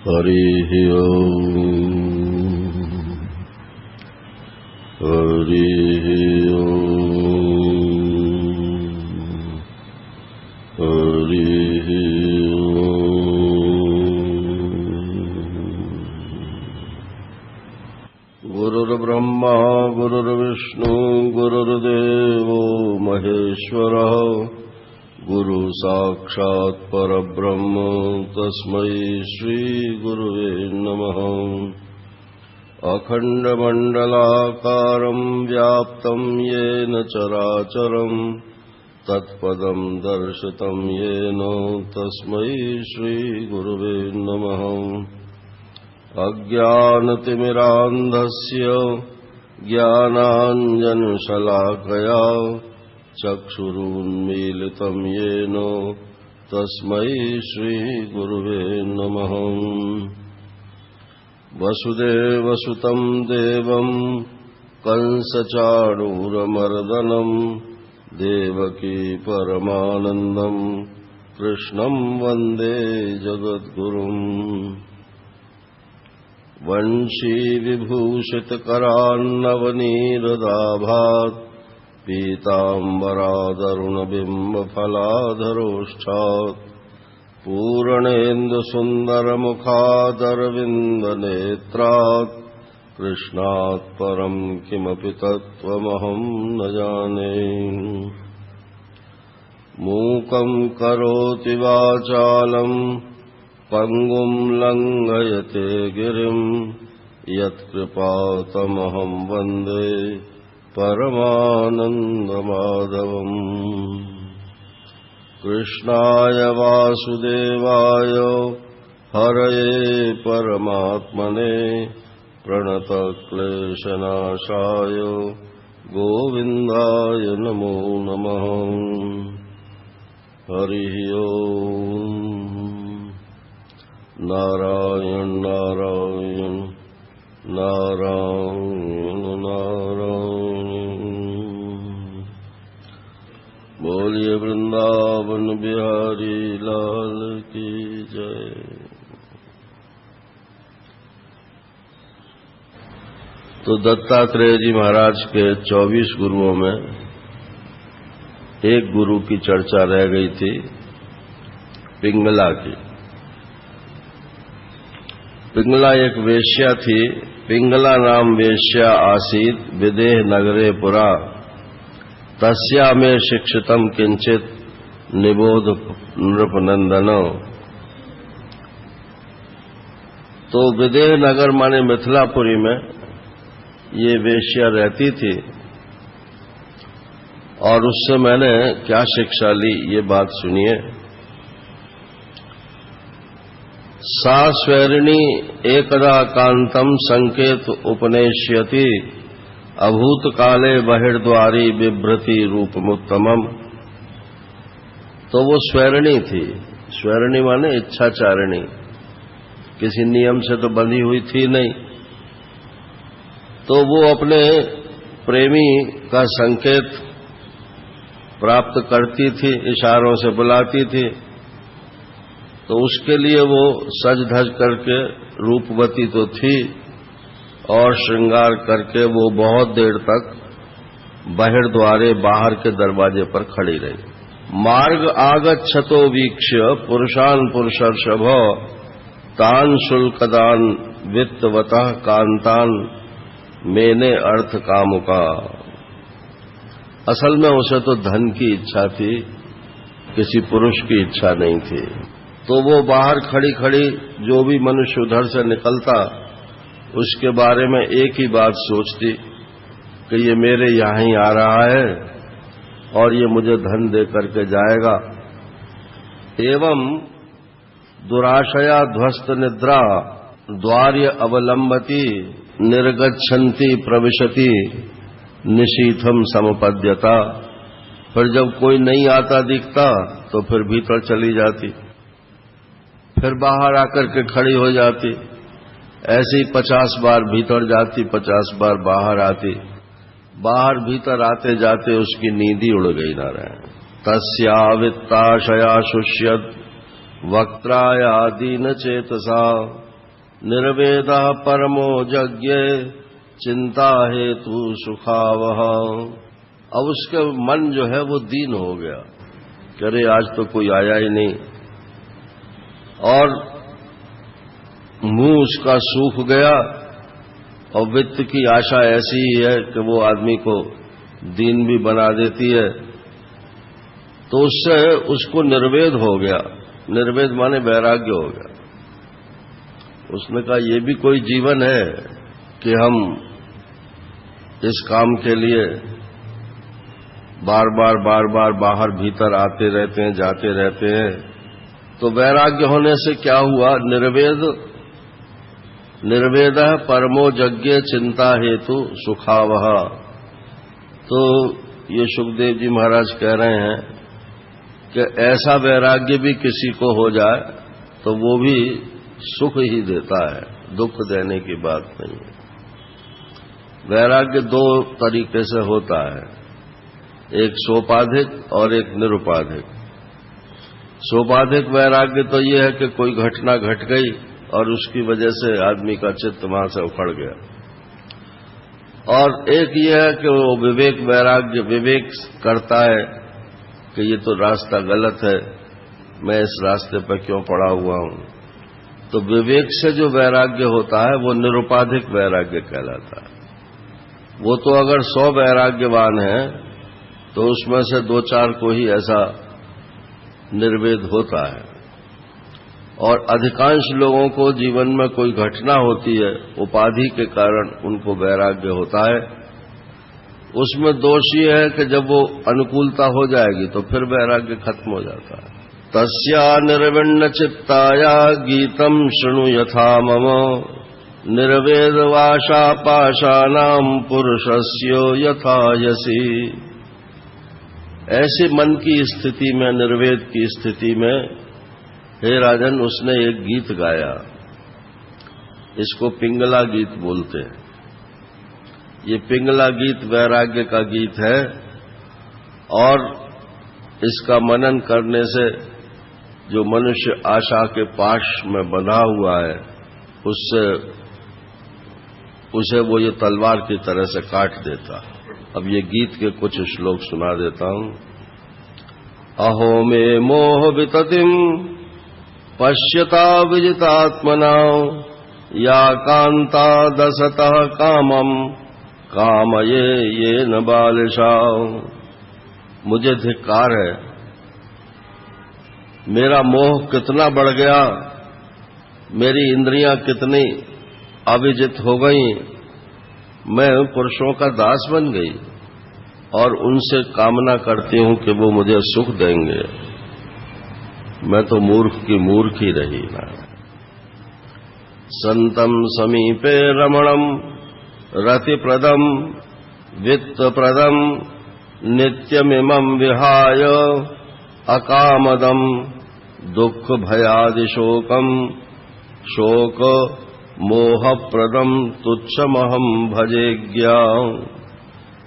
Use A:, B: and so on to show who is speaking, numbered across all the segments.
A: हरिः ओम् हरिः ओम् हरिः ओम्। गुरुर्ब्रह्मा गुरुर्विष्णु गुरुर्देवो महेश्वरः गुरु साक्षात् परब्रह्म तस्मै श्री गुरुवे नमः। अखण्डमण्डलाकारं व्याप्तं येन चराचरं तत्पदं दर्शितं येन तस्मै श्री गुरुवे नमः। अज्ञानतिमिरान्धस्य ज्ञानाञ्जनशलाकया चक्षुरुन्मीलितं येन तस्मै श्रीगुरुवे नमः। वसुदेवसुतं देवं कंसचाणूरमर्दनं देवकी परमानन्दं कृष्णं वन्दे जगद्गुरुम्। वंशीविभूषितकरान्नवनीरदाभात् पीताम्बरादरुणबिम्बफलाधरोष्ठात् पूर्णेन्दुसुन्दरमुखादरविन्दनेत्रात् कृष्णात् परं किमपि तत्त्वमहं न जाने। मूकं करोति वाचालं पङ्गुं लङ्घयते गिरिं यत्कृपातमहं वन्दे परमानन्दमाधवम्। कृष्णाय वासुदेवाय हरये परमात्मने प्रणतक्लेशनाशाय गोविन्दाय नमो नमः। हरिः ओम्। नारायण नारायण नारायण नारायण। बोलिए वृंदावन बिहारी लाल की जय। तो दत्तात्रेय जी महाराज के 24 गुरुओं में एक गुरु की चर्चा रह गई थी, पिंगला की। पिंगला एक वेश्या थी। पिंगला नाम वेश्या आसीत् विदेह नगरे पुरा तस्या में शिक्षितम किंचित निबोध नृपनंदनो। तो विदेह नगर माने मिथिलापुरी में ये वेश्या रहती थी और उससे मैंने क्या शिक्षा ली ये बात सुनिए। सा स्वैरिणी एकदा कांतम संकेत उपनेश्यति अभूतकाले बहिर्द्वारी बिभ्रति रूपमुत्तमम। तो वो स्वैरिणी थी। स्वैरिणी माने इच्छाचारिणी, किसी नियम से तो बंधी हुई थी नहीं। तो वो अपने प्रेमी का संकेत प्राप्त करती थी, इशारों से बुलाती थी। तो उसके लिए वो सज धज करके रूपवती तो थी और श्रृंगार करके वो बहुत देर तक बहिर्द्वारे बाहर के दरवाजे पर खड़ी रही। मार्ग आगच्छतो वीक्ष्य पुरुषान् पुरुषर्षभ तान शुल्कदान वित्तवतः कांतान मेने अर्थ कामुका। असल में उसे तो धन की इच्छा थी, किसी पुरुष की इच्छा नहीं थी। तो वो बाहर खड़ी खड़ी जो भी मनुष्य उधर से निकलता उसके बारे में एक ही बात सोचती कि ये मेरे यहाँ ही आ रहा है और ये मुझे धन दे करके जाएगा। एवं दुराशया ध्वस्त निद्रा द्वार्य अवलंबती निर्गच्छन्ति प्रविशति निशीथम समपद्यता। फिर जब कोई नहीं आता दिखता तो फिर भीतर चली जाती, फिर बाहर आकर के खड़ी हो जाती। ऐसे ही 50 बार भीतर जाती, 50 बार बाहर आती। बाहर भीतर आते जाते उसकी नींद ही उड़ गई ना रहे। तस्या वित्ताशया शुष्यत वक्त्रायादीन चेतसा निर्वेदः परमो यज्ञे चिंता हेतु सुखावह। अब उसके मन जो है वो दीन हो गया कि अरे आज तो कोई आया ही नहीं, और मुंह उसका सूख गया, और वित्त की आशा ऐसी ही है कि वो आदमी को दीन भी बना देती है। तो उससे उसको निर्वेद हो गया। निर्वेद माने वैराग्य हो गया। उसने कहा ये भी कोई जीवन है कि हम इस काम के लिए बार बार बाहर भीतर आते रहते हैं, जाते रहते हैं। तो वैराग्य होने से क्या हुआ? निर्वेद परमो यज्ञ चिंता हेतु सुखावह। तो ये सुखदेव जी महाराज कह रहे हैं कि ऐसा वैराग्य भी किसी को हो जाए तो वो भी सुख ही देता है, दुख देने की बात नहीं है। वैराग्य दो तरीके से होता है, एक सोपाधिक और एक निरुपाधिक। सोपाधिक वैराग्य तो ये है कि कोई घटना घट गई और उसकी वजह से आदमी का चित्त वहां से उखड़ गया। और एक ये है कि वो विवेक वैराग्य, विवेक करता है कि ये तो रास्ता गलत है, मैं इस रास्ते पर क्यों पड़ा हुआ हूं। तो विवेक से जो वैराग्य होता है वो निरुपाधिक वैराग्य कहलाता है। वो तो अगर 100 वैराग्यवान है तो उसमें से 2-4 को ही ऐसा निर्वेद होता है। और अधिकांश लोगों को जीवन में कोई घटना होती है, उपाधि के कारण उनको वैराग्य होता है। उसमें दोष ये है कि जब वो अनुकूलता हो जाएगी तो फिर वैराग्य खत्म हो जाता है। तस्या निर्विण्ण चित्ताया गीतम शृणु यथा मम निर्वेदवाशा पाशानाम पुरुषस्य यथा यसी। ऐसे मन की स्थिति में, निर्वेद की स्थिति में, हे राजन, उसने एक गीत गाया। इसको पिंगला गीत बोलते हैं। ये पिंगला गीत वैराग्य का गीत है, और इसका मनन करने से जो मनुष्य आशा के पाश में बंधा हुआ है उसे वो ये तलवार की तरह से काट देता। अब ये गीत के कुछ श्लोक सुना देता हूं। अहो मे मोह विततिम पश्यता विजितात्मना या कांता दशतः कामम कामये ये न बालिशाओ। मुझे धिक्कार है, मेरा मोह कितना बढ़ गया, मेरी इंद्रियां कितनी अविजित हो गई, मैं पुरुषों का दास बन गई और उनसे कामना करती हूं कि वो मुझे सुख देंगे। मैं तो मूर्ख की मूर्ख ही रही ना। संतम समीपे रमणम रतिप्रदम वित्तप्रदम नित्यमिमं विहाय अकामदम दुख भयादिशोकम शोक मोहप्रदम तुच्छमहम भजेज्ञा।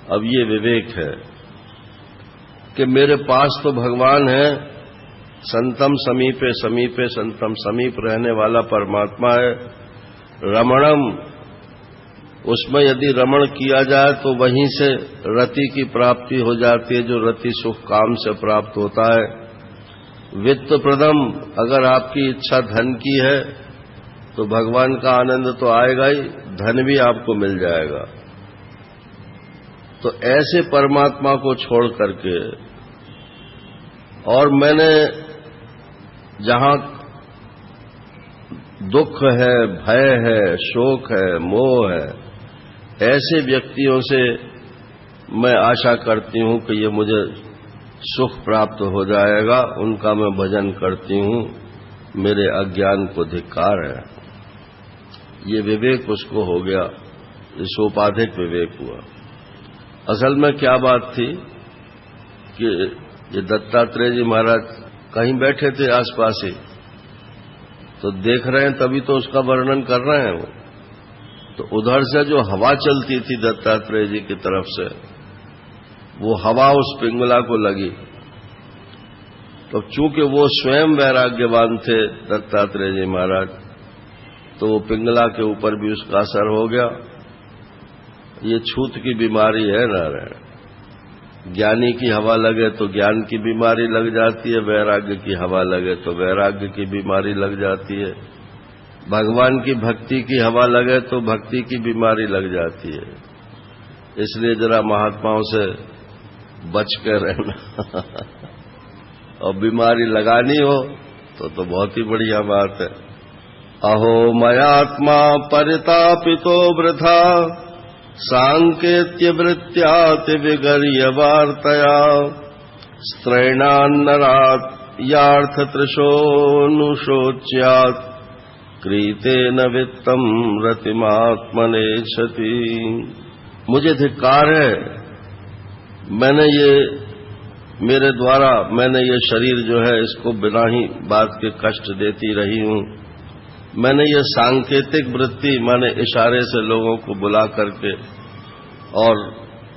A: अब ये विवेक है कि मेरे पास तो भगवान है, संतम समीपे, समीपे संतम, समीप रहने वाला परमात्मा है। रमणम, उसमें यदि रमण किया जाए तो वहीं से रति की प्राप्ति हो जाती है, जो रति सुख काम से प्राप्त होता है। वित्त प्रदम, अगर आपकी इच्छा धन की है तो भगवान का आनंद तो आएगा ही, धन भी आपको मिल जाएगा। तो ऐसे परमात्मा को छोड़ करके, और मैंने जहां दुख है, भय है, शोक है, मोह है, ऐसे व्यक्तियों से मैं आशा करती हूं कि ये मुझे सुख प्राप्त हो जाएगा, उनका मैं भजन करती हूं, मेरे अज्ञान को धिक्कार है। ये विवेक उसको हो गया, ये सोपाधिक विवेक हुआ। असल में क्या बात थी कि ये दत्तात्रेय जी महाराज कहीं बैठे थे आसपास ही, तो देख रहे हैं, तभी तो उसका वर्णन कर रहे हैं वो। तो उधर से जो हवा चलती थी दत्तात्रेय जी की तरफ से, वो हवा उस पिंगला को लगी। तो चूंकि वो स्वयं वैराग्यवान थे दत्तात्रेय जी महाराज, तो वो पिंगला के ऊपर भी उसका असर हो गया। ये छूत की बीमारी है नारायण। ज्ञानी की हवा लगे तो ज्ञान की बीमारी लग जाती है, वैराग्य की हवा लगे तो वैराग्य की बीमारी लग जाती है, भगवान की भक्ति की हवा लगे तो भक्ति की बीमारी लग जाती है। इसलिए जरा महात्माओं से बच कर रहना और बीमारी लगानी हो तो बहुत ही बढ़िया बात है। अहो मयात्मा परितापितो वृथा सांकेत्य वृत्त्याति विगर्य वार्तया स्त्रैणान्नरात् यार्थतृशोऽनुशोच्यात् क्रीतेन वित्तम रतिमात्मनेच्छति। मुझे धिक्कार है, मैंने ये शरीर जो है इसको बिना ही बात के कष्ट देती रही हूं। मैंने ये सांकेतिक वृत्ति माने इशारे से लोगों को बुला करके और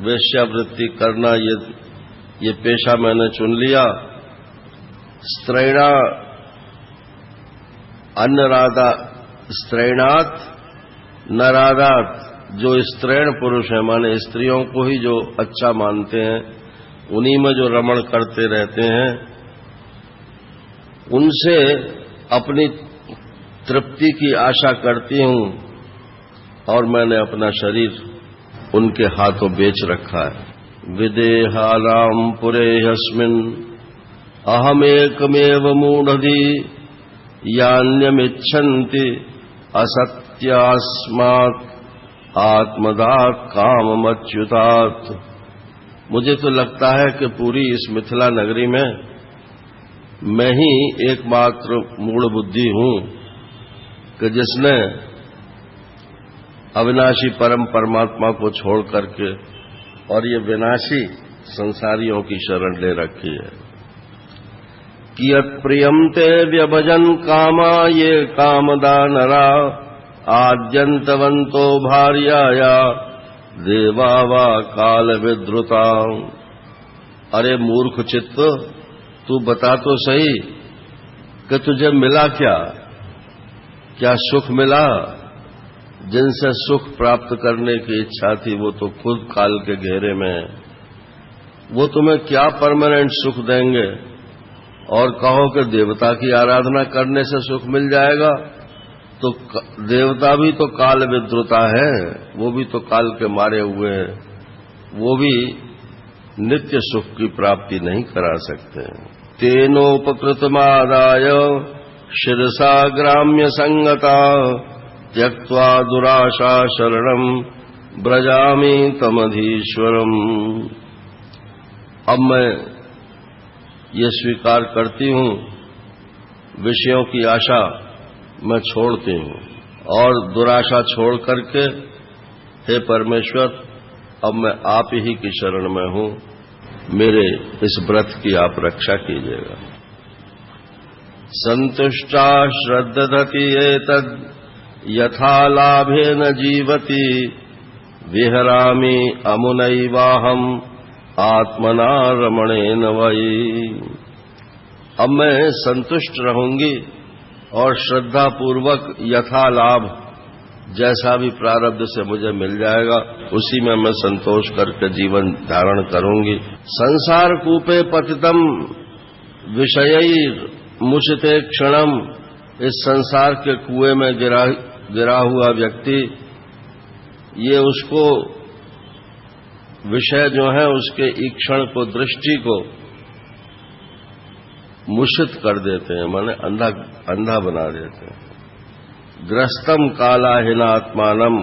A: वेश्यावृत्ति करना ये पेशा मैंने चुन लिया। स्त्रैणा अन्नराधा स्त्रैणात नरादात, जो स्त्रैण पुरुष है माने स्त्रियों को ही जो अच्छा मानते हैं, उन्हीं में जो रमण करते रहते हैं, उनसे अपनी तृप्ति की आशा करती हूं और मैंने अपना शरीर उनके हाथों बेच रखा है। विदेहानां पुरेऽस्मिन् अहमेकमेव मूढ़धि यान्यमिच्छन्ति असत्यास्मात् आत्मदात् काममच्युतात्। मुझे तो लगता है कि पूरी इस मिथिला नगरी में मैं ही एकमात्र मूढ़ बुद्धि हूं कि जिसने अविनाशी परम परमात्मा को छोड़ करके और ये विनाशी संसारियों की शरण ले रखी है। कियत् प्रियं ते व्यभजन कामा ये कामदा नरा आद्यन्तवन्तो भार्याया देवा वा काल विद्रुता। अरे मूर्ख चित्त, तू बता तो सही कि तुझे मिला क्या सुख मिला? जिनसे सुख प्राप्त करने की इच्छा थी वो तो खुद काल के घेरे में है। वो तुम्हें क्या परमानेंट सुख देंगे? और कहो कि देवता की आराधना करने से सुख मिल जाएगा, तो देवता भी तो काल विद्रुता है, वो भी तो काल के मारे हुए हैं, वो भी नित्य सुख की प्राप्ति नहीं करा सकते। तेनोपकृतमादाय शिरसा ग्राम्य संगता त्यक्त्वा दुराशा शरणं ब्रजामि तमधीश्वरम्। अब मैं ये स्वीकार करती हूं, विषयों की आशा मैं छोड़ती हूं और दुराशा छोड़ करके हे परमेश्वर, अब मैं आप ही की शरण में हूं, मेरे इस व्रत की आप रक्षा कीजिएगा। संतुष्टा श्रद्धति एतद् यथा लाभेन जीवति विहरामि अमुनैवाहम् आत्मना रमणेन वै। अब मैं संतुष्ट रहूंगी और श्रद्धा पूर्वक यथा लाभ, जैसा भी प्रारब्ध से मुझे मिल जाएगा उसी में मैं संतोष करके जीवन धारण करूंगी। संसार कूपे पतितम विषयैर् मुचिते क्षणम। इस संसार के कुएं में गिरा हुआ व्यक्ति, ये उसको विषय जो है उसके ईक्षण को, दृष्टि को मुषित कर देते हैं, माने अंधा बना देते हैं। ग्रस्तम कालाहीनात्मानम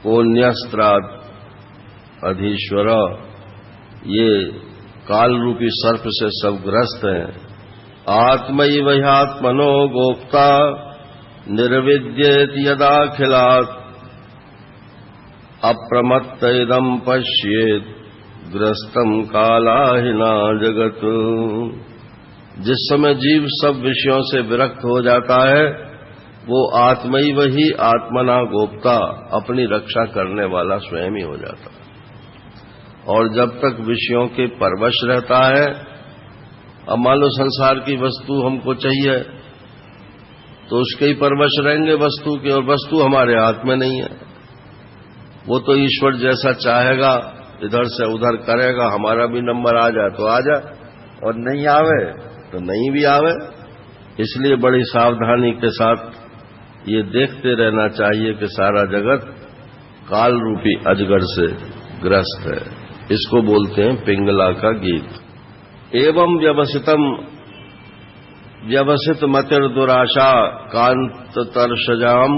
A: कोन्यस्त्रात् अधीश्वर। ये काल रूपी सर्प से सब ग्रस्त हैं। आत्मैव ह्यात्मनो गोप्ता निर्विद्येत यदाखिलात् अप्रमत्त इदं पश्येत ग्रस्तम कालाहिना जगत। जिस समय जीव सब विषयों से विरक्त हो जाता है, वो आत्मैव ही आत्मना गोप्ता, अपनी रक्षा करने वाला स्वयं ही हो जाता है। और जब तक विषयों के परवश रहता है, अब मान लो संसार की वस्तु हमको चाहिए, तो उसके ही परवश रहेंगे वस्तु के, और वस्तु हमारे हाथ में नहीं है। वो तो ईश्वर जैसा चाहेगा इधर से उधर करेगा, हमारा भी नंबर आ जाए तो आ जाए और नहीं आवे तो नहीं भी आवे। इसलिए बड़ी सावधानी के साथ ये देखते रहना चाहिए कि सारा जगत काल रूपी अजगर से ग्रस्त है। इसको बोलते हैं पिंगला का गीत। एवं व्यवसित मतिर दुराशा कांत तरसजाम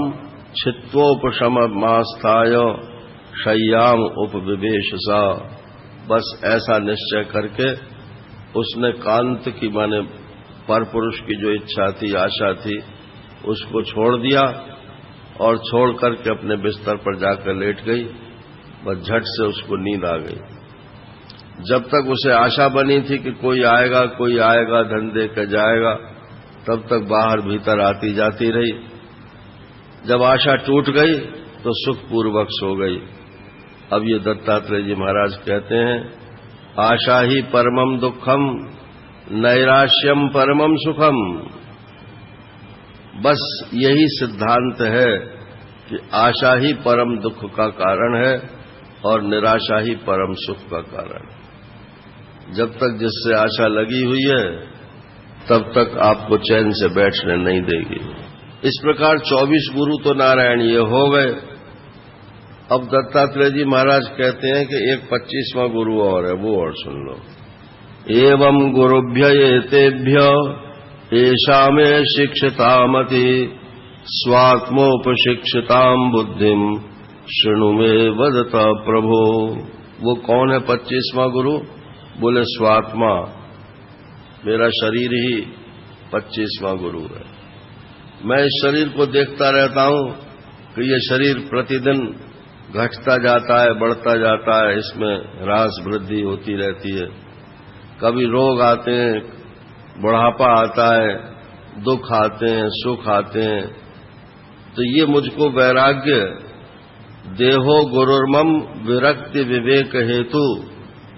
A: छित्वोपशमास्थाय शय्याम उपविवेश सा। बस ऐसा निश्चय करके उसने कांत की माने परपुरुष की जो इच्छा थी, आशा थी, उसको छोड़ दिया और छोड़ करके अपने बिस्तर पर जाकर लेट गई। बस झट से उसको नींद आ गई। जब तक उसे आशा बनी थी कि कोई आएगा धन दे कर जाएगा, तब तक बाहर भीतर आती जाती रही। जब आशा टूट गई तो सुखपूर्वक सो गई। अब ये दत्तात्रेय जी महाराज कहते हैं, आशा ही परमम दुखम नैराश्यम परमम सुखम। बस यही सिद्धांत है कि आशा ही परम दुख का कारण है और निराशा ही परम सुख का कारण है। जब तक जिससे आशा लगी हुई है तब तक आपको चैन से बैठने नहीं देगी। इस प्रकार 24 गुरु तो नारायण ये हो गए। अब दत्तात्रेय जी महाराज कहते हैं कि एक 25वां गुरु और है, वो और सुन लो। एवं गुरुभ्य एतेभ्य एषा में शिक्षितामति स्वात्मोपशिक्षिताम बुद्धिम शृणु में वदता प्रभो। वो कौन है 25वां गुरु? बोले स्वात्मा, मेरा शरीर ही 25वां गुरु है। मैं इस शरीर को देखता रहता हूं कि ये शरीर प्रतिदिन घटता जाता है, बढ़ता जाता है, इसमें ह्रास वृद्धि होती रहती है। कभी रोग आते हैं, बुढ़ापा आता है, दुख आते हैं, सुख आते हैं। तो ये मुझको वैराग्य देहो गुरुर्मम विरक्ति विवेक हेतु,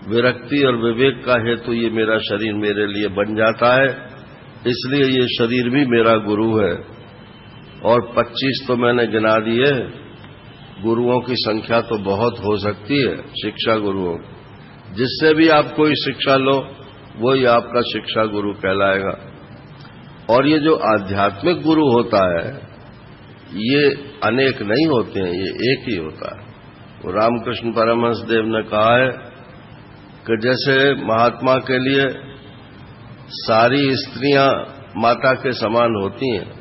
A: विरक्ति और विवेक का हेतु ये मेरा शरीर मेरे लिए बन जाता है। इसलिए ये शरीर भी मेरा गुरु है। और 25 तो मैंने गिना दिए। गुरुओं की संख्या तो बहुत हो सकती है, शिक्षा गुरुओं। जिससे भी आप कोई शिक्षा लो वही आपका शिक्षा गुरु कहलाएगा। और ये जो आध्यात्मिक गुरु होता है ये अनेक नहीं होते हैं, ये एक ही होता है। वो रामकृष्ण परमहंस देव ने कहा है कि जैसे महात्मा के लिए सारी स्त्रियां माता के समान होती हैं,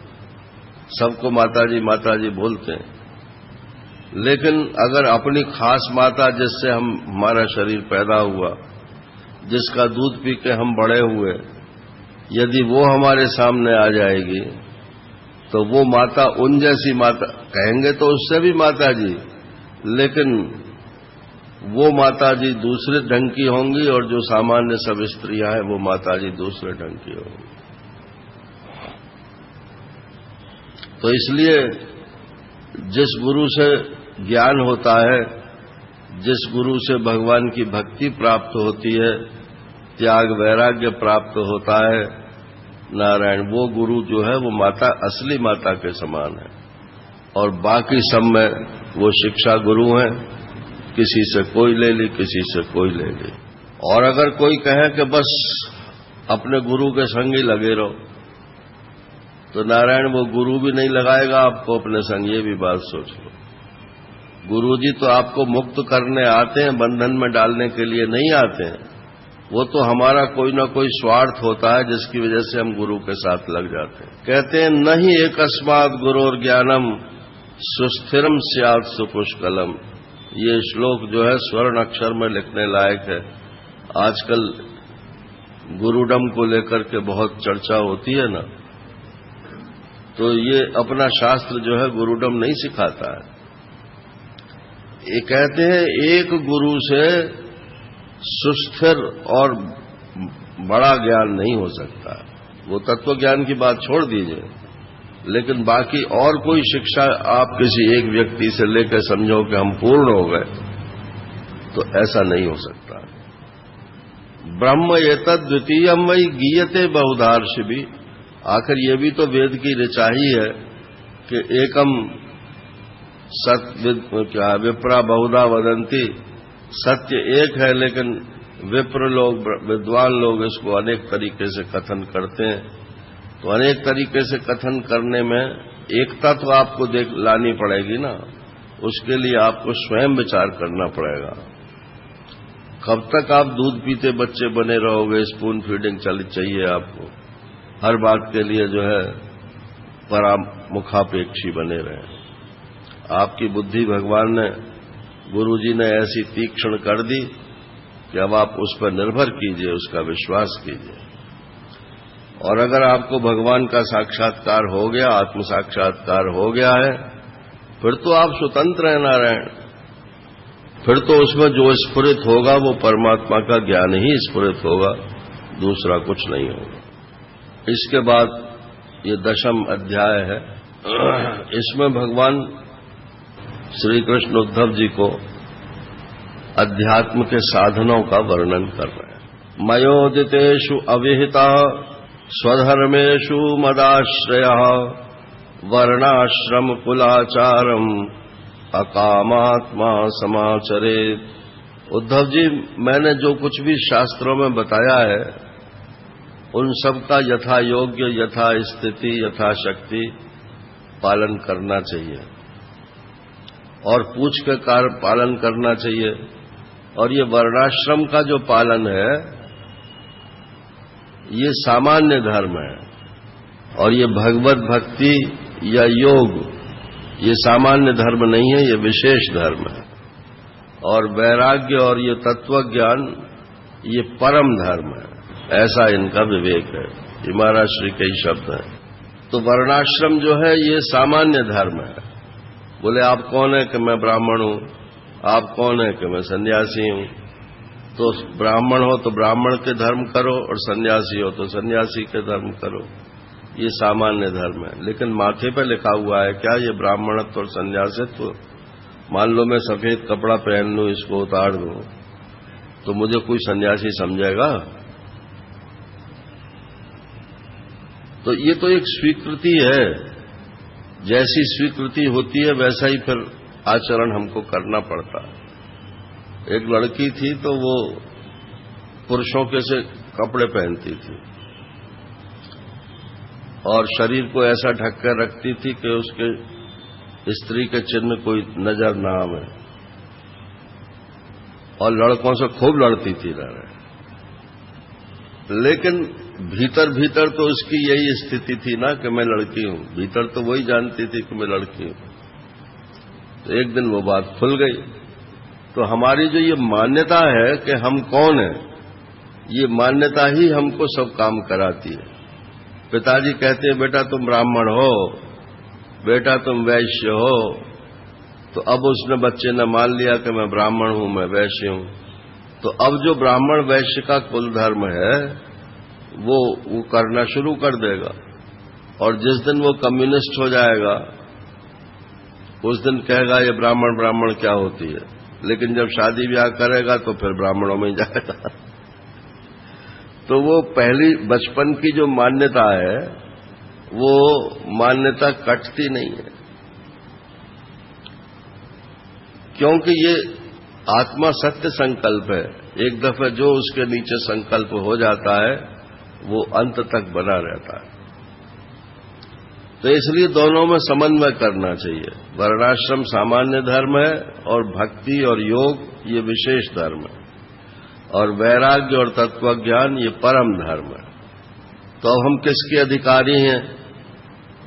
A: सबको माता जी बोलते हैं, लेकिन अगर अपनी खास माता जिससे हमारा शरीर पैदा हुआ, जिसका दूध पी के हम बड़े हुए, यदि वो हमारे सामने आ जाएगी तो वो माता उन जैसी माता कहेंगे तो उससे भी माता जी, लेकिन वो माता जी दूसरे ढंग की होंगी और जो सामान्य सब स्त्रियां हैं वो माता जी दूसरे ढंग की होंगी। तो इसलिए जिस गुरु से ज्ञान होता है, जिस गुरु से भगवान की भक्ति प्राप्त होती है, त्याग वैराग्य प्राप्त होता है, नारायण, वो गुरु जो है वो माता, असली माता के समान है। और बाकी सब में वो शिक्षा गुरु हैं, किसी से कोई ले ली, किसी से कोई ले ली। और अगर कोई कहे कि बस अपने गुरु के संग ही लगे रहो, तो नारायण वो गुरु भी नहीं लगाएगा आपको अपने संग। ये भी बात सोच लो। गुरुजी तो आपको मुक्त करने आते हैं, बंधन में डालने के लिए नहीं आते हैं। वो तो हमारा कोई ना कोई स्वार्थ होता है जिसकी वजह से हम गुरु के साथ लग जाते हैं। कहते हैं नहीं एकस्मात् गुरोर ज्ञानम सुस्थिरम स्यात् सुपुष्कलम। ये श्लोक जो है स्वर्ण अक्षर में लिखने लायक है। आजकल गुरुडम को लेकर के बहुत चर्चा होती है ना, तो ये अपना शास्त्र जो है गुरुडम नहीं सिखाता है। ये कहते हैं एक गुरु से सुस्थिर और बड़ा ज्ञान नहीं हो सकता। वो तत्व ज्ञान की बात छोड़ दीजिए, लेकिन बाकी और कोई शिक्षा आप किसी एक व्यक्ति से लेकर समझो कि हम पूर्ण हो गए, तो ऐसा नहीं हो सकता। ब्रह्म एतद् द्वितीयम वै गीयते बहुधार्षिभिः आखिर ये भी तो वेद की ऋचा ही है कि एकम सत्य क्या विप्रा बहुधा वदंती, सत्य एक है लेकिन विप्र लोग विद्वान लोग इसको अनेक तरीके से कथन करते हैं। तो अनेक तरीके से कथन करने में एकता तो आपको लानी पड़ेगी ना, उसके लिए आपको स्वयं विचार करना पड़ेगा। कब तक आप दूध पीते बच्चे बने रहोगे, स्पून फीडिंग चाहिए आपको, हर बात के लिए जो है परामुखापेक्षी बने रहे। आपकी बुद्धि भगवान ने, गुरुजी ने ऐसी तीक्ष्ण कर दी कि अब आप उस पर निर्भर कीजिए, उसका विश्वास कीजिए। और अगर आपको भगवान का साक्षात्कार हो गया, आत्म साक्षात्कार हो गया है, फिर तो आप स्वतंत्र हैं नारायण। फिर तो उसमें जो स्फुरित होगा वो परमात्मा का ज्ञान ही स्फुरित होगा, दूसरा कुछ नहीं होगा। इसके बाद ये 10वां अध्याय है। इसमें भगवान श्री कृष्ण उद्धव जी को अध्यात्म के साधनों का वर्णन कर रहे हैं। मयोदितेषु अविहिता स्वधर्मेषु मदाश्रयः वर्णाश्रम कुलाचारम अकामात्मा समाचरेत्। उद्धव जी, मैंने जो कुछ भी शास्त्रों में बताया है उन सब का यथा योग्य, यथा स्थिति, यथा शक्ति पालन करना चाहिए और पूछ के कार्य पालन करना चाहिए। और ये वर्णाश्रम का जो पालन है ये सामान्य धर्म है, और ये भगवत भक्ति या योग ये सामान्य धर्म नहीं है, ये विशेष धर्म है। और वैराग्य और ये तत्व ज्ञान ये परम धर्म है, ऐसा इनका विवेक है। ये महाराज श्री के ही शब्द हैं। तो वर्णाश्रम जो है ये सामान्य धर्म है। बोले आप कौन है कि मैं ब्राह्मण हूं, आप कौन है कि मैं सन्यासी हूं। तो ब्राह्मण हो तो ब्राह्मण के धर्म करो और सन्यासी हो तो सन्यासी के धर्म करो, ये सामान्य धर्म है। लेकिन माथे पर लिखा हुआ है क्या ये ब्राह्मणत्व और सन्यासित्व? मान लो मैं सफेद कपड़ा पहन लूं, इसको उतार दूं, तो मुझे कोई सन्यासी समझेगा? तो ये तो एक स्वीकृति है, जैसी स्वीकृति होती है वैसा ही फिर आचरण हमको करना पड़ता है। एक लड़की थी तो वो पुरुषों के से कपड़े पहनती थी और शरीर को ऐसा ढक कर रखती थी कि उसके स्त्री के चिन्ह कोई नजर ना आवे, और लड़कों से खूब लड़ती थी लेकिन भीतर भीतर तो उसकी यही स्थिति थी ना कि मैं लड़की हूं। भीतर तो वही जानती थी कि मैं लड़की हूं। तो एक दिन वो बात खुल गई। तो हमारी जो ये मान्यता है कि हम कौन हैं, ये मान्यता ही हमको सब काम कराती है। पिताजी कहते हैं बेटा तुम ब्राह्मण हो, बेटा तुम वैश्य हो, तो अब उसने बच्चे ने मान लिया कि मैं ब्राह्मण हूं, मैं वैश्य हूं। तो अब जो ब्राह्मण वैश्य का कुल धर्म है वो करना शुरू कर देगा, और जिस दिन वो कम्युनिस्ट हो जाएगा उस दिन कहेगा ये ब्राह्मण ब्राह्मण क्या होती है। लेकिन जब शादी ब्याह करेगा तो फिर ब्राह्मणों में ही जाएगा। तो वो पहली बचपन की जो मान्यता है वो मान्यता कटती नहीं है, क्योंकि ये आत्मा सत्य संकल्प है। एक दफे जो उसके नीचे संकल्प हो जाता है वो अंत तक बना रहता है। तो इसलिए दोनों में समन्वय करना चाहिए। वर्णाश्रम सामान्य धर्म है और भक्ति और योग ये विशेष धर्म है, और वैराग्य और तत्वज्ञान ये परम धर्म है। तो अब हम किसके अधिकारी हैं?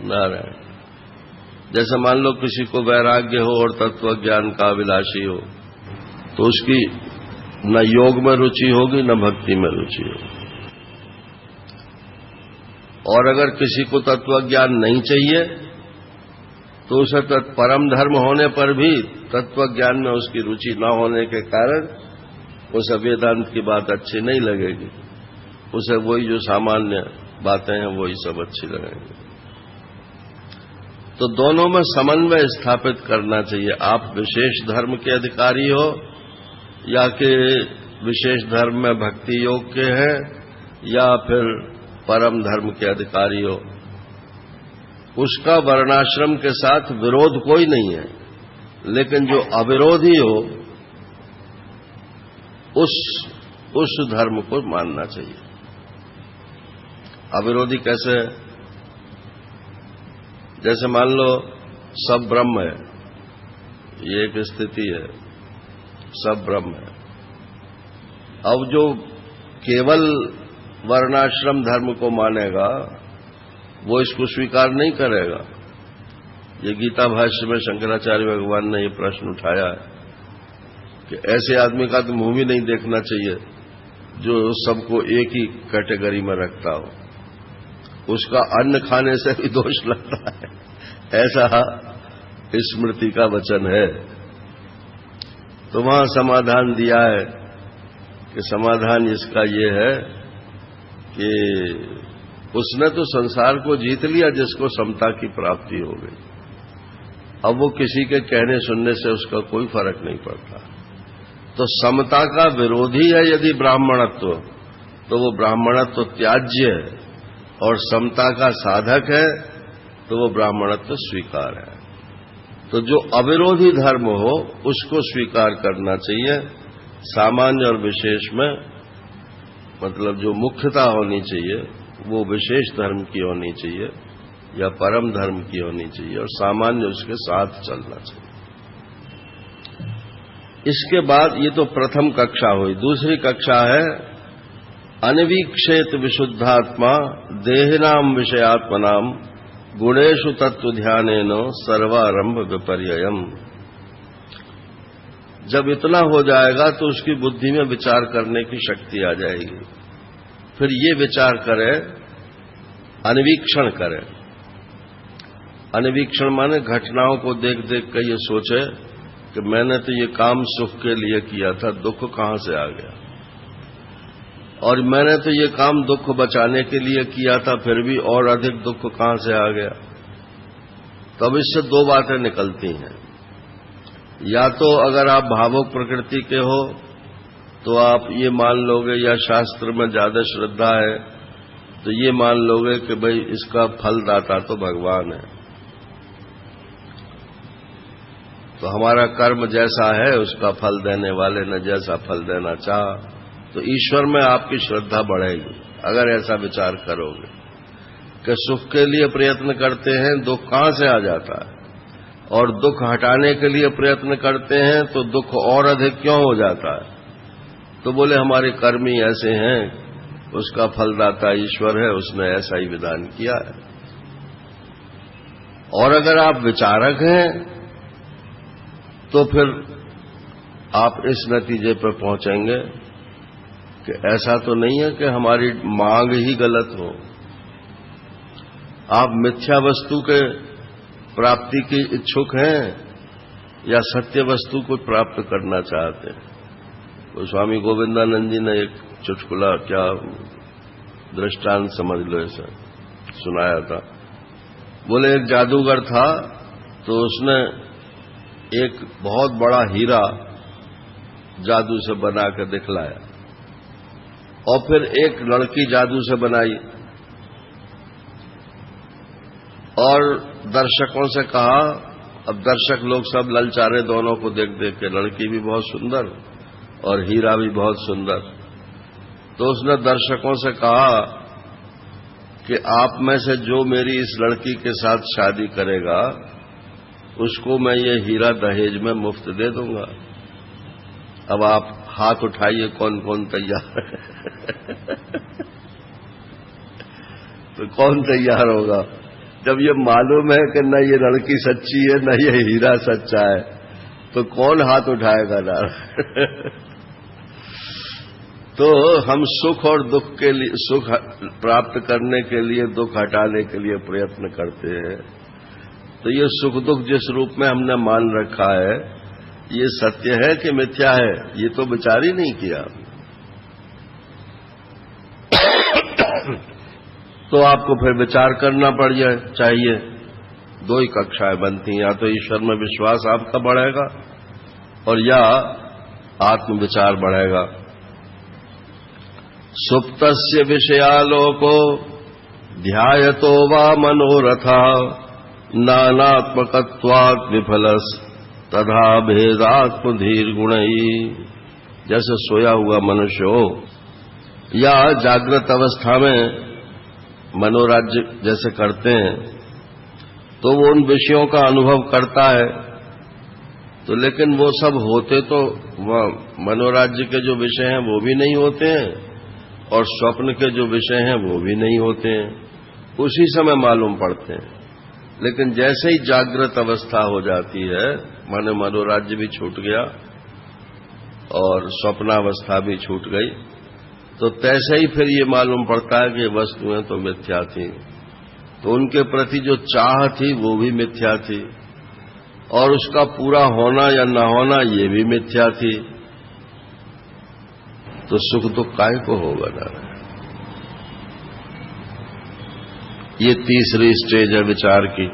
A: नारायण। जैसे मान लो किसी को वैराग्य हो और तत्वज्ञान का अभिलाषी हो तो उसकी न योग में रुचि होगी न भक्ति में रुचि होगी। और अगर किसी को तत्वज्ञान नहीं चाहिए तो उसे परम धर्म होने पर भी तत्वज्ञान में उसकी रुचि न होने के कारण उसे वेदांत की बात अच्छी नहीं लगेगी। उसे वही जो सामान्य बातें हैं वही सब अच्छी लगेंगी। तो दोनों में समन्वय स्थापित करना चाहिए। आप विशेष धर्म के अधिकारी हो या कि विशेष धर्म में भक्ति योग के हैं या फिर परम धर्म के अधिकारी हो, उसका वर्णाश्रम के साथ विरोध कोई नहीं है, लेकिन जो अविरोधी हो उस धर्म को मानना चाहिए। अविरोधी कैसे? जैसे मान लो सब ब्रह्म है, ये एक स्थिति है, सब ब्रह्म है। अब जो केवल वर्णाश्रम धर्म को मानेगा वो इसको स्वीकार नहीं करेगा। ये गीता भाष्य में शंकराचार्य भगवान ने ये प्रश्न उठाया है कि ऐसे आदमी का तो मुंह भी नहीं देखना चाहिए जो सबको एक ही कैटेगरी में रखता हो, उसका अन्न खाने से भी दोष लगता है, ऐसा स्मृति का वचन है। तो वहां समाधान दिया है कि समाधान इसका ये है कि उसने तो संसार को जीत लिया जिसको समता की प्राप्ति हो गई। अब वो किसी के कहने सुनने से उसका कोई फर्क नहीं पड़ता। तो समता का विरोधी है यदि ब्राह्मणत्व, तो वो ब्राह्मणत्व त्याज्य है, और समता का साधक है तो वो ब्राह्मणत्व स्वीकार है। तो जो अविरोधी धर्म हो उसको स्वीकार करना चाहिए। सामान्य और विशेष में मतलब जो मुख्यता होनी चाहिए वो विशेष धर्म की होनी चाहिए या परम धर्म की होनी चाहिए, और सामान्य उसके साथ चलना चाहिए। इसके बाद ये तो प्रथम कक्षा हुई। दूसरी कक्षा है अनवीक्षेत विशुद्धात्मा देहिनाम विषयात्मनाम गुणेषु तत्व ध्यानेन सर्वारंभ विपर्ययम्। जब इतना हो जाएगा तो उसकी बुद्धि में विचार करने की शक्ति आ जाएगी। फिर ये विचार करे, अनवीक्षण करे। अनवीक्षण माने घटनाओं को देख देख कर ये सोचे कि मैंने तो ये काम सुख के लिए किया था, दुख कहां से आ गया, और मैंने तो ये काम दुख बचाने के लिए किया था, फिर भी और अधिक दुख कहां से आ गया। तो अब इससे दो बातें निकलती हैं। या तो अगर आप भावुक प्रकृति के हो तो आप ये मान लोगे, या शास्त्र में ज्यादा श्रद्धा है तो ये मान लोगे कि भाई इसका फलदाता तो भगवान है, तो हमारा कर्म जैसा है उसका फल देने वाले ने जैसा फल देना चाहा, तो ईश्वर में आपकी श्रद्धा बढ़ेगी। अगर ऐसा विचार करोगे कि सुख के लिए प्रयत्न करते हैं, दुख कहां से आ जाता है, और दुख हटाने के लिए प्रयत्न करते हैं तो दुख और अधिक क्यों हो जाता है, तो बोले हमारे कर्म ही ऐसे हैं, उसका फलदाता ईश्वर है, उसने ऐसा ही विधान किया है। और अगर आप विचारक हैं तो फिर आप इस नतीजे पर पहुंचेंगे कि ऐसा तो नहीं है कि हमारी मांग ही गलत हो। आप मिथ्या वस्तु के प्राप्ति की इच्छुक हैं या सत्य वस्तु को प्राप्त करना चाहते हैं। तो स्वामी गोविंदानंद जी ने एक चुटकुला, क्या दृष्टांत समझ लो, ऐसा सुनाया था। बोले एक जादूगर था, तो उसने एक बहुत बड़ा हीरा जादू से बना कर दिखलाया, और फिर एक लड़की जादू से बनाई, और दर्शकों से कहा, अब दर्शक लोग सब ललचारे दोनों को देख देख के, लड़की भी बहुत सुंदर और हीरा भी बहुत सुंदर। तो उसने दर्शकों से कहा कि आप में से जो मेरी इस लड़की के साथ शादी करेगा उसको मैं ये हीरा दहेज में मुफ्त दे दूंगा। अब आप हाथ उठाइए कौन कौन तैयार है। तो कौन तैयार होगा जब ये मालूम है कि न ये लड़की सच्ची है न ये हीरा सच्चा है, तो कौन हाथ उठाएगा ना। तो हम सुख और दुख के लिए, सुख प्राप्त करने के लिए दुख हटाने के लिए प्रयत्न करते हैं। तो ये सुख दुख जिस रूप में हमने मान रखा है, ये सत्य है कि मिथ्या है, ये तो विचार ही नहीं किया। तो आपको फिर विचार करना पड़ जाए चाहिए। दो ही कक्षाएं बनती हैं, या तो ईश्वर में विश्वास आपका बढ़ेगा और या आत्म विचार बढ़ेगा। सुप्तस्य विषयालोको ध्यायतो वा मनोरथा नानात्मकत्वात् विफलस तथा भेदात्मधीर गुणई। जैसे सोया हुआ मनुष्य हो या जागृत अवस्था में मनोराज्य जैसे करते हैं तो वो उन विषयों का अनुभव करता है, तो लेकिन वो सब होते तो मनोराज्य के जो विषय हैं वो भी नहीं होते हैं और स्वप्न के जो विषय हैं वो भी नहीं होते हैं, उसी समय मालूम पड़ते हैं। लेकिन जैसे ही जागृत अवस्था हो जाती है, माने मनोराज्य भी छूट गया और स्वप्नावस्था भी छूट गई, तो तैसे ही फिर ये मालूम पड़ता है कि वस्तुएं तो मिथ्या थी, तो उनके प्रति जो चाह थी वो भी मिथ्या थी और उसका पूरा होना या न होना ये भी मिथ्या थी, तो सुख दुख काहे को होगा ना। ये तीसरी स्टेज है विचार की।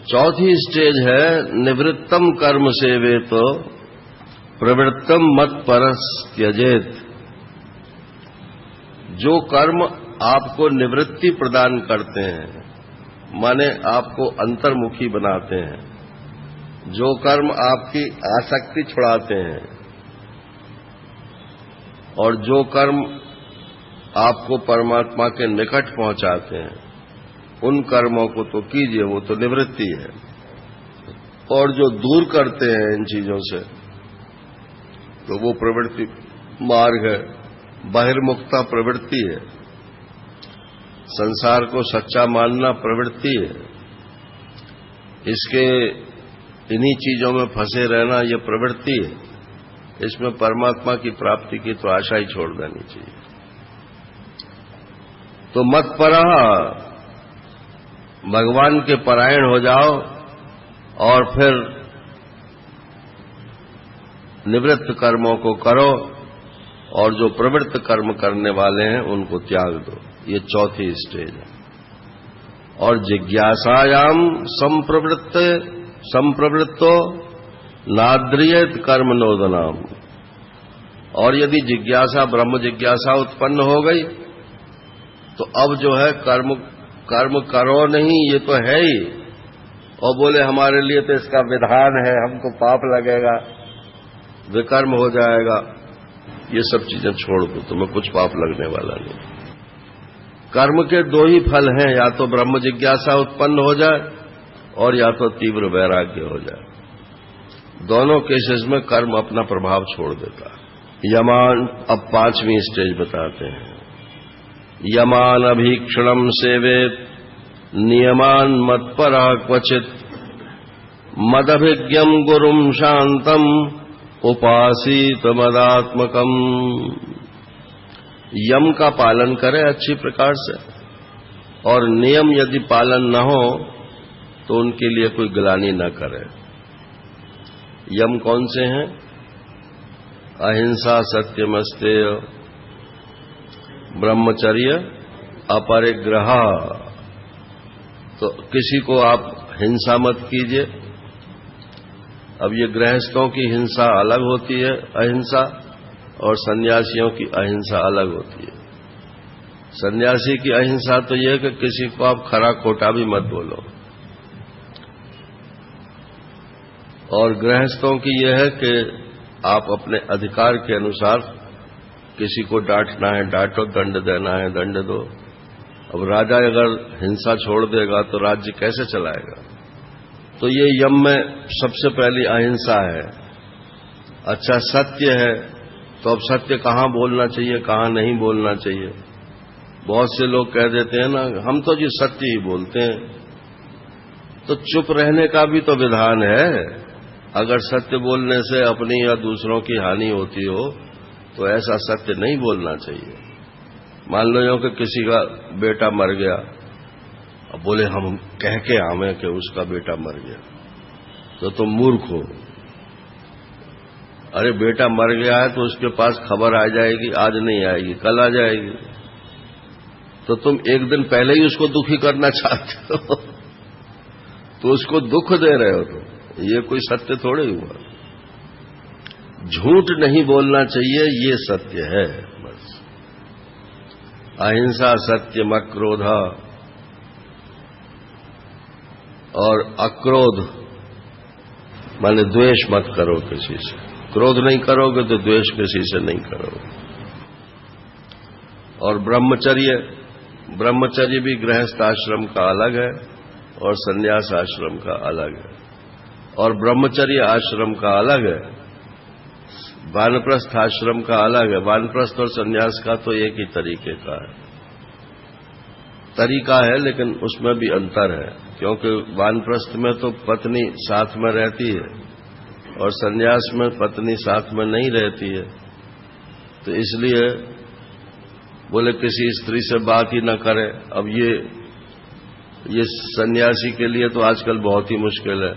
A: चौथी स्टेज है निवृत्तम कर्म सेवेत प्रवृत्तम मत परस त्यजेत। जो कर्म आपको निवृत्ति प्रदान करते हैं, माने आपको अंतर्मुखी बनाते हैं, जो कर्म आपकी आसक्ति छुड़ाते हैं और जो कर्म आपको परमात्मा के निकट पहुंचाते हैं, उन कर्मों को तो कीजिए, वो तो निवृत्ति है। और जो दूर करते हैं इन चीजों से, तो वो प्रवृत्ति मार्ग है, बहिर्मुखता प्रवृत्ति है। संसार को सच्चा मानना प्रवृत्ति है, इसके इन्हीं चीजों में फंसे रहना ये प्रवृत्ति है। इसमें परमात्मा की प्राप्ति की तो आशा ही छोड़ देनी चाहिए। तो मत परह, भगवान के परायण हो जाओ और फिर निवृत्त कर्मों को करो और जो प्रवृत्त कर्म करने वाले हैं उनको त्याग दो। ये चौथी स्टेज है। और जिज्ञासायाम संप्रवृत्तो नाद्रियत कर्म नोदनाम। और यदि जिज्ञासा ब्रह्म जिज्ञासा उत्पन्न हो गई तो अब जो है कर्म करो नहीं, ये तो है ही। और बोले हमारे लिए तो इसका विधान है, हमको पाप लगेगा, विकर्म हो जाएगा, ये सब चीजें छोड़ दो, तुम्हें कुछ पाप लगने वाला नहीं। कर्म के दो ही फल हैं, या तो ब्रह्म जिज्ञासा उत्पन्न हो जाए और या तो तीव्र वैराग्य हो जाए। दोनों केसेस में कर्म अपना प्रभाव छोड़ देता है। यमान अब पांचवी स्टेज बताते हैं। यमान अभीक्षणम सेवेत नियमान मत्परा क्वचित मदभिज्ञम गुरुम शांतम उपासीत मदात्मकम। यम का पालन करे अच्छी प्रकार से, और नियम यदि पालन न हो तो उनके लिए कोई ग्लानि न करे। यम कौन से हैं? अहिंसा, सत्यमस्तेय, ब्रह्मचर्य, अपरिग्रह। तो किसी को आप हिंसा मत कीजिए। अब ये गृहस्थों की हिंसा अलग होती है अहिंसा, और सन्यासियों की अहिंसा अलग होती है। सन्यासी की अहिंसा तो यह है कि किसी को आप खरा खोटा भी मत बोलो, और गृहस्थों की यह है कि आप अपने अधिकार के अनुसार किसी को डांटना है डांटो, दंड देना है दंड दो। अब राजा अगर हिंसा छोड़ देगा तो राज्य कैसे चलाएगा? तो ये यम में सबसे पहली अहिंसा है। अच्छा, सत्य है तो अब सत्य कहाँ बोलना चाहिए, कहाँ नहीं बोलना चाहिए। बहुत से लोग कह देते हैं ना, हम तो जी सत्य ही बोलते हैं। तो चुप रहने का भी तो विधान है। अगर सत्य बोलने से अपनी या दूसरों की हानि होती हो तो ऐसा सत्य नहीं बोलना चाहिए। मान लो यो कि किसी का बेटा मर गया, अब बोले हम कह के आवे कि उसका बेटा मर गया, तो तुम मूर्ख हो। अरे बेटा मर गया है तो उसके पास खबर आ जाएगी, आज नहीं आएगी कल आ जाएगी। तो तुम एक दिन पहले ही उसको दुखी करना चाहते हो तो उसको दुख दे रहे हो। तो ये कोई सत्य थोड़े हुआ। झूठ नहीं बोलना चाहिए, ये सत्य है। बस अहिंसा, सत्यम, अक्रोध और अक्रोध माने द्वेष मत करो किसी से। क्रोध नहीं करोगे तो द्वेष किसी से नहीं करोगे। और ब्रह्मचर्य, ब्रह्मचर्य भी गृहस्थ आश्रम का अलग है और संन्यास आश्रम का अलग है। और ब्रह्मचर्य आश्रम का अलग है, वानप्रस्थ आश्रम का अलग है। वानप्रस्थ और संन्यास का तो एक ही तरीके का है, तरीका है, लेकिन उसमें भी अंतर है। क्योंकि वानप्रस्थ में तो पत्नी साथ में रहती है और संन्यास में पत्नी साथ में नहीं रहती है। तो इसलिए बोले किसी स्त्री से बात ही न करे। अब ये सन्यासी के लिए तो आजकल बहुत ही मुश्किल है,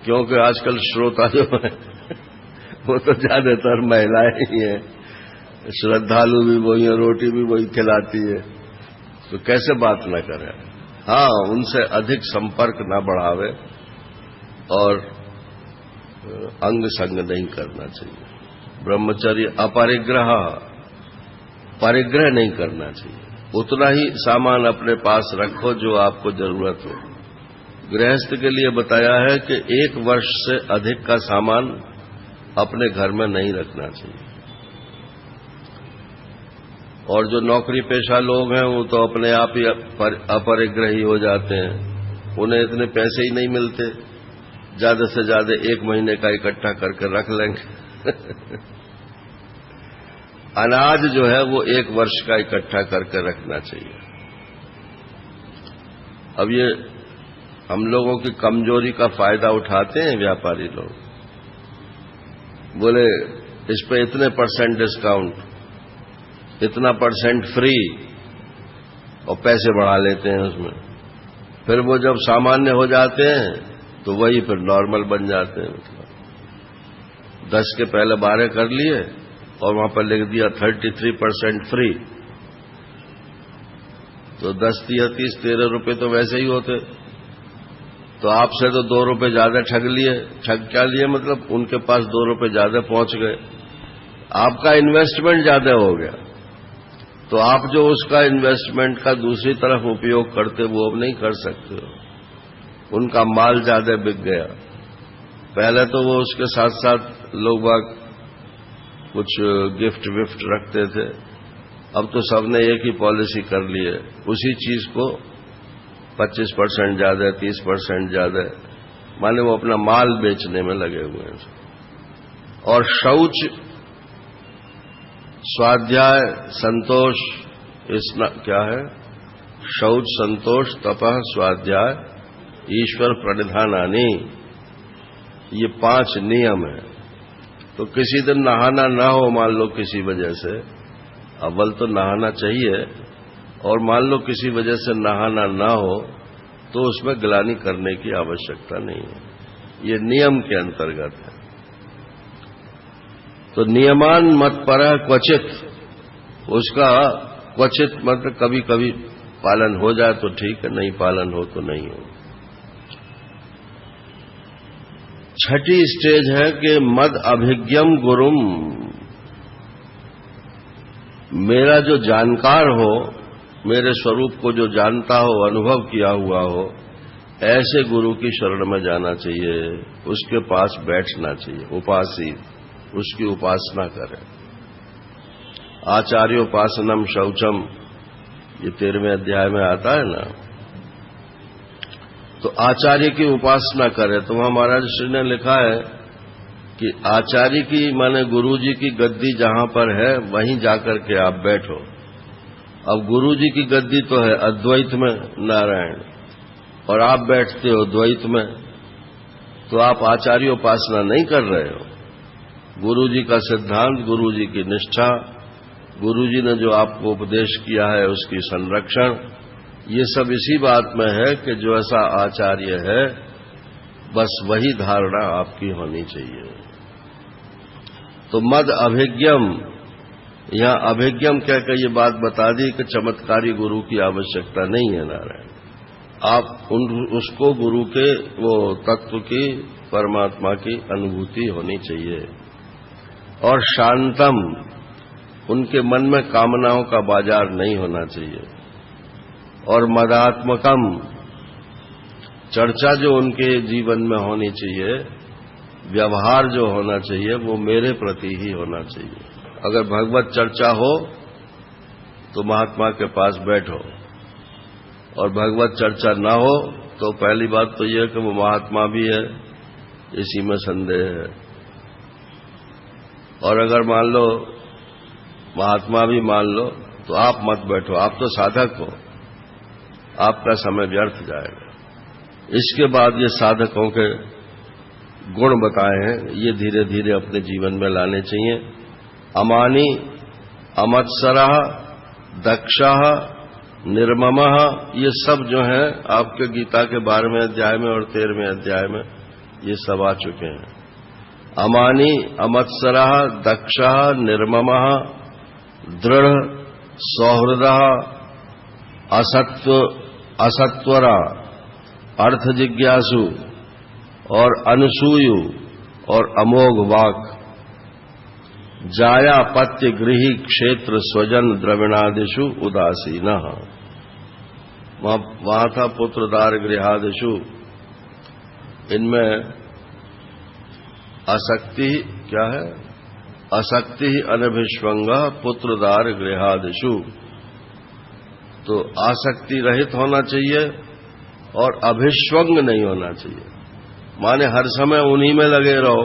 A: क्योंकि आजकल श्रोता जो है वो तो ज्यादातर महिलाएं ही हैं। श्रद्धालु भी वही है, रोटी भी वही खिलाती है, तो कैसे बात न करें। हाँ, उनसे अधिक संपर्क न बढ़ावे और अंग संग नहीं करना चाहिए। ब्रह्मचर्य अपरिग्रह, परिग्रह नहीं करना चाहिए। उतना ही सामान अपने पास रखो जो आपको जरूरत हो। गृहस्थ के लिए बताया है कि 1 वर्ष से अधिक का सामान अपने घर में नहीं रखना चाहिए। और जो नौकरी पेशा लोग हैं वो तो अपने आप ही अपरिग्रही हो जाते हैं। उन्हें इतने पैसे ही नहीं मिलते, ज्यादा से ज्यादा 1 महीने का इकट्ठा करके रख लेंगे। अनाज जो है वो 1 वर्ष का इकट्ठा करके रखना चाहिए। अब ये हम लोगों की कमजोरी का फायदा उठाते हैं व्यापारी लोग। बोले इस पे इतने % डिस्काउंट, इतना % फ्री, और पैसे बढ़ा लेते हैं उसमें। फिर वो जब सामान्य हो जाते हैं तो वही फिर नॉर्मल बन जाते हैं। मतलब 10 के पहले 12 कर लिए और वहां पर लिख दिया 33% फ्री, तो 10 या 30 13 रुपए तो वैसे ही होते। तो आपसे तो 2 रुपए ज्यादा ठग लिए। ठग क्या लिए, मतलब उनके पास 2 रुपए ज्यादा पहुंच गए, आपका इन्वेस्टमेंट ज्यादा हो गया। तो आप जो उसका इन्वेस्टमेंट का दूसरी तरफ उपयोग करते वो अब नहीं कर सकते हो। उनका माल ज्यादा बिक गया। पहले तो वो उसके साथ साथ लोग बाग कुछ गिफ्ट विफ्ट रखते थे, अब तो सबने एक ही पॉलिसी कर ली है। उसी चीज को 25% ज्यादा, 30% ज्यादा, माने वो अपना माल बेचने में लगे हुए हैं। और शौच, स्वाध्याय, संतोष, क्या है? शौच, संतोष, तपः, स्वाध्याय, ईश्वर प्रणिधानानि, ये 5 नियम है। तो किसी दिन नहाना ना हो, मान लो किसी वजह से, अव्वल तो नहाना चाहिए, और मान लो किसी वजह से नहाना ना हो तो उसमें ग्लानि करने की आवश्यकता नहीं है। ये नियम के अंतर्गत है। तो नियमान मत पर क्वचित, उसका क्वचित मतलब कभी कभी पालन हो जाए तो ठीक है, नहीं पालन हो तो नहीं हो। 6ठी स्टेज है कि मद अभिज्ञम गुरुम, मेरा जो जानकार हो, मेरे स्वरूप को जो जानता हो, अनुभव किया हुआ हो, ऐसे गुरु की शरण में जाना चाहिए, उसके पास बैठना चाहिए। उपासी, उसकी उपासना करें। आचार्योपासनम शौचम, ये 13वें अध्याय में आता है ना। तो आचार्य की उपासना करें। तो वहां महाराज श्री ने लिखा है कि आचार्य की माने गुरु जी की गद्दी जहां पर है वहीं जाकर के आप बैठो। अब गुरु जी की गद्दी तो है अद्वैत में नारायण, और आप बैठते हो द्वैत में, तो आप आचार्योपासना नहीं कर रहे हो। गुरु जी का सिद्धांत, गुरु जी की निष्ठा, गुरु जी ने जो आपको उपदेश किया है उसकी संरक्षण, ये सब इसी बात में है कि जो ऐसा आचार्य है बस वही धारणा आपकी होनी चाहिए। तो मद अभिज्ञम, यहां अभिज्ञम क्या क्या ये बात बता दी कि चमत्कारी गुरु की आवश्यकता नहीं है नारायण। आप उसको गुरु के वो तत्व की, परमात्मा की अनुभूति होनी चाहिए। और शांतम, उनके मन में कामनाओं का बाजार नहीं होना चाहिए। और मदात्मकम, चर्चा जो उनके जीवन में होनी चाहिए, व्यवहार जो होना चाहिए, वो मेरे प्रति ही होना चाहिए। अगर भगवत चर्चा हो तो महात्मा के पास बैठो, और भगवत चर्चा न हो तो पहली बात तो यह कि वो महात्मा भी है, इसी में संदेह है। और अगर मान लो महात्मा भी मान लो तो आप मत बैठो, आप तो साधक हो, आपका समय व्यर्थ जाएगा। इसके बाद ये साधकों के गुण बताए हैं, ये धीरे धीरे अपने जीवन में लाने चाहिए। अमानी, अमत्सरः, दक्षः, निर्ममः, ये सब जो है आपके गीता के 12वें अध्याय में और 13वें अध्याय में ये सब आ चुके हैं। अमानी, अमत्सरः, दक्षः, निर्ममः, दृढ़, सौहृदः, असत्वरा, अर्थ जिज्ञासु और अनसूयु और अमोघ वाक, जाया पत्य गृही क्षेत्र स्वजन द्रविणादिषु उदासीनः। वहां था पुत्रदार गृहादिषु, इनमें आसक्ति क्या है? आसक्ति अनभिष्वंग पुत्रदार गृहादिषु। तो आसक्ति रहित होना चाहिए और अभिष्वंग नहीं होना चाहिए, माने हर समय उन्हीं में लगे रहो,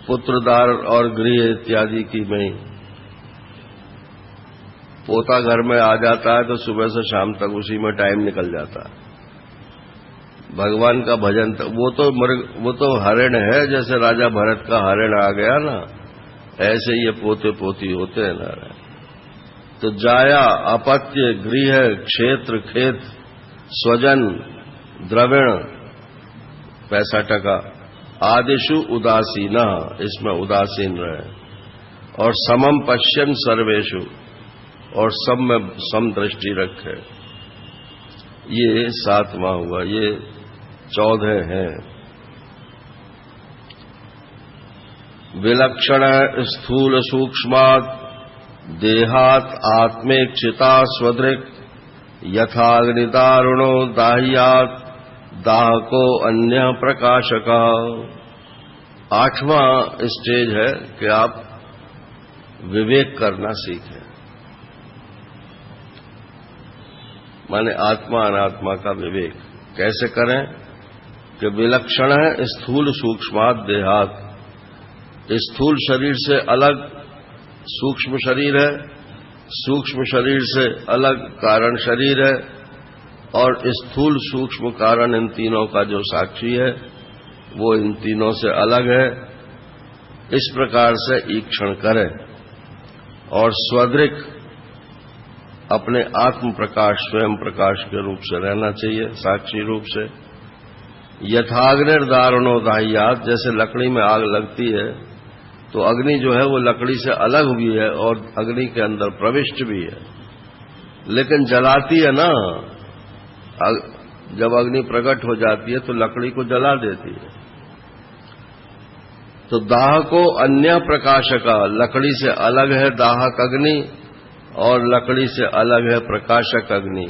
A: पुत्रदार और गृह इत्यादि की में। पोता घर में आ जाता है तो सुबह से शाम तक उसी में टाइम निकल जाता है। भगवान का भजन वो तो हरिण है, जैसे राजा भरत का हरिण आ गया ना, ऐसे ये पोते पोती होते हैं नारायण। तो जाया, अपत्य, गृह, क्षेत्र, खेत, स्वजन, द्रविण, पैसा टका, आदिशु उदासीन, इसमें उदासीन रहे। और समम पश्यन सर्वेशु, और सब में समदृष्टि रखे। ये 7वां हुआ, ये 14 हैं। विलक्षण स्थूल सूक्ष्मात् देहात आत्मेक्षिता स्वदृक् यथाग्निदारुणो दाह्यात् दाहको अन्य प्रकाशक। 8वां स्टेज है कि आप विवेक करना सीखें, माने आत्मा अनात्मा का विवेक कैसे करें? कि विलक्षण है स्थूल सूक्ष्मात् देहात, स्थूल शरीर से अलग सूक्ष्म शरीर है, सूक्ष्म शरीर से अलग कारण शरीर है, और स्थूल सूक्ष्म कारण इन तीनों का जो साक्षी है वो इन तीनों से अलग है। इस प्रकार से ईक्षण करें। और स्वदृक्, अपने आत्म प्रकाश, स्वयं प्रकाश के रूप से रहना चाहिए, साक्षी रूप से। यथाग्निर्दारुणो दाह्यात्, जैसे लकड़ी में आग लगती है तो अग्नि जो है वो लकड़ी से अलग भी है और अग्नि के अंदर प्रविष्ट भी है, लेकिन जलाती है ना। जब अग्नि प्रकट हो जाती है तो लकड़ी को जला देती है। तो दाह को अन्य प्रकाशक, लकड़ी से अलग है दाहक अग्नि और लकड़ी से अलग है प्रकाशक अग्नि।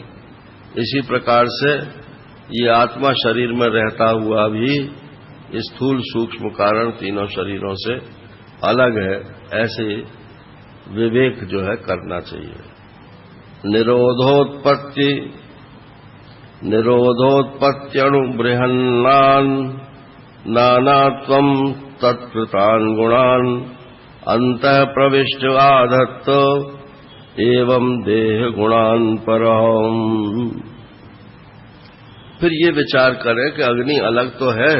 A: इसी प्रकार से ये आत्मा शरीर में रहता हुआ भी स्थूल सूक्ष्म कारण तीनों शरीरों से अलग है, ऐसे विवेक जो है करना चाहिए। निरोधोत्पत्त्यणु बृहन्नान् नानात्वं तत्कृतान् गुणान् अन्तः प्रविष्ट आधत्त एवं देह गुणान् परम्। फिर ये विचार करें कि अग्नि अलग तो है,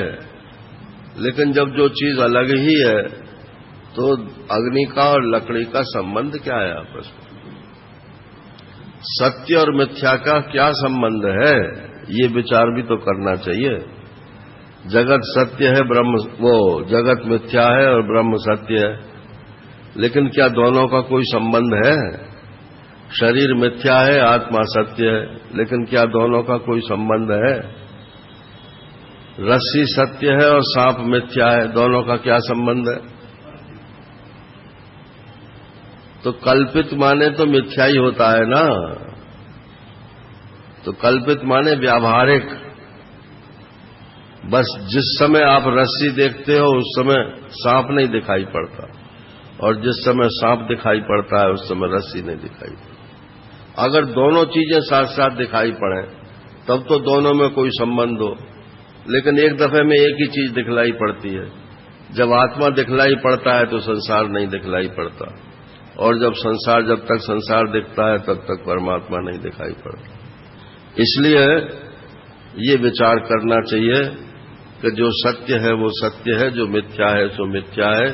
A: लेकिन जब जो चीज अलग ही है तो अग्नि का और लकड़ी का संबंध क्या है आपस में? सत्य और मिथ्या का क्या संबंध है, ये विचार भी तो करना चाहिए। जगत सत्य है, जगत मिथ्या है और ब्रह्म सत्य है, लेकिन क्या दोनों का कोई संबंध है? शरीर मिथ्या है, आत्मा सत्य है, लेकिन क्या दोनों का कोई संबंध है? रस्सी सत्य है और सांप मिथ्या है, दोनों का क्या संबंध है? तो कल्पित माने तो मिथ्या ही होता है ना। तो कल्पित माने व्यावहारिक। बस जिस समय आप रस्सी देखते हो उस समय सांप नहीं दिखाई पड़ता, और जिस समय सांप दिखाई पड़ता है उस समय रस्सी नहीं दिखाई पड़ती। अगर दोनों चीजें साथ साथ दिखाई पड़े तब तो दोनों में कोई संबंध हो, लेकिन एक दफे में एक ही चीज दिखलाई पड़ती है। जब आत्मा दिखलाई पड़ता है तो संसार नहीं दिखलाई पड़ता, और जब तक संसार दिखता है तब तक परमात्मा नहीं दिखाई पड़ता। इसलिए ये विचार करना चाहिए कि जो सत्य है वो सत्य है, जो मिथ्या है सो मिथ्या है,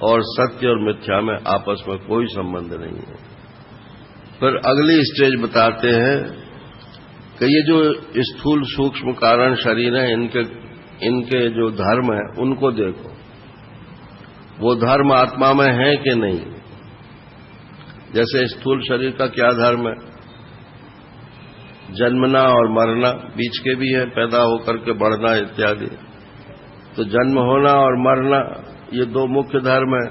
A: और सत्य और मिथ्या में आपस में कोई संबंध नहीं है। फिर अगली स्टेज बताते हैं कि ये जो स्थूल सूक्ष्म कारण शरीर है, इनके जो धर्म है उनको देखो, वो धर्म आत्मा में है कि नहीं। जैसे स्थूल शरीर का क्या धर्म है? जन्मना और मरना, बीच के भी है, पैदा होकर के बढ़ना इत्यादि। तो जन्म होना और मरना ये दो मुख्य धर्म है।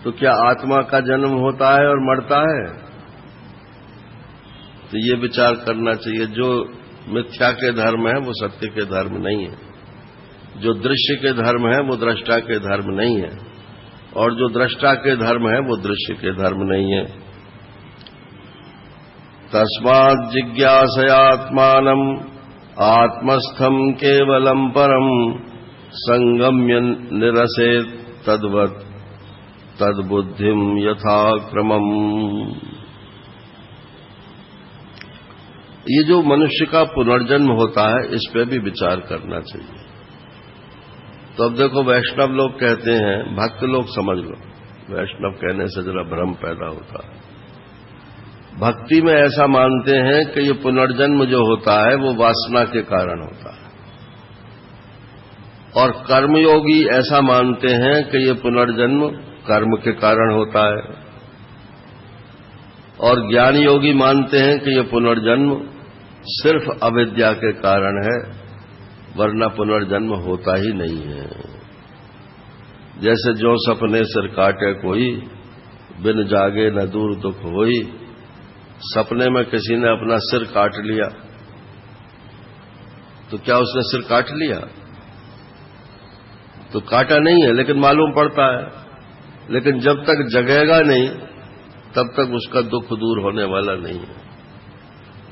A: तो क्या आत्मा का जन्म होता है और मरता है? तो ये विचार करना चाहिए। जो मिथ्या के धर्म है वो सत्य के धर्म नहीं है, जो दृश्य के धर्म है वो दृष्टा के धर्म नहीं है, और जो दृष्टा के धर्म है वो दृश्य के धर्म नहीं है। तस्मात् जिज्ञासयात्मानम् आत्मस्थं केवलं परम संगम्य निरसेत तद्वत् तद्बुद्धिम यथाक्रमम्। ये जो मनुष्य का पुनर्जन्म होता है इस पे भी विचार करना चाहिए। तो अब देखो, वैष्णव लोग कहते हैं, भक्त लोग समझ लो, वैष्णव कहने से जरा भ्रम पैदा होता है। भक्ति में ऐसा मानते हैं कि ये पुनर्जन्म जो होता है वो वासना के कारण होता है, और कर्मयोगी ऐसा मानते हैं कि ये पुनर्जन्म कर्म के कारण होता है, और ज्ञान योगी मानते हैं कि ये पुनर्जन्म सिर्फ अविद्या के कारण है, वरना पुनर्जन्म होता ही नहीं है। जैसे जो सपने सिर काटे कोई, बिन जागे न दूर दुख होई। सपने में किसी ने अपना सिर काट लिया, तो क्या उसने सिर काट लिया? तो काटा नहीं है, लेकिन मालूम पड़ता है। लेकिन जब तक जगेगा नहीं तब तक उसका दुख दूर होने वाला नहीं है।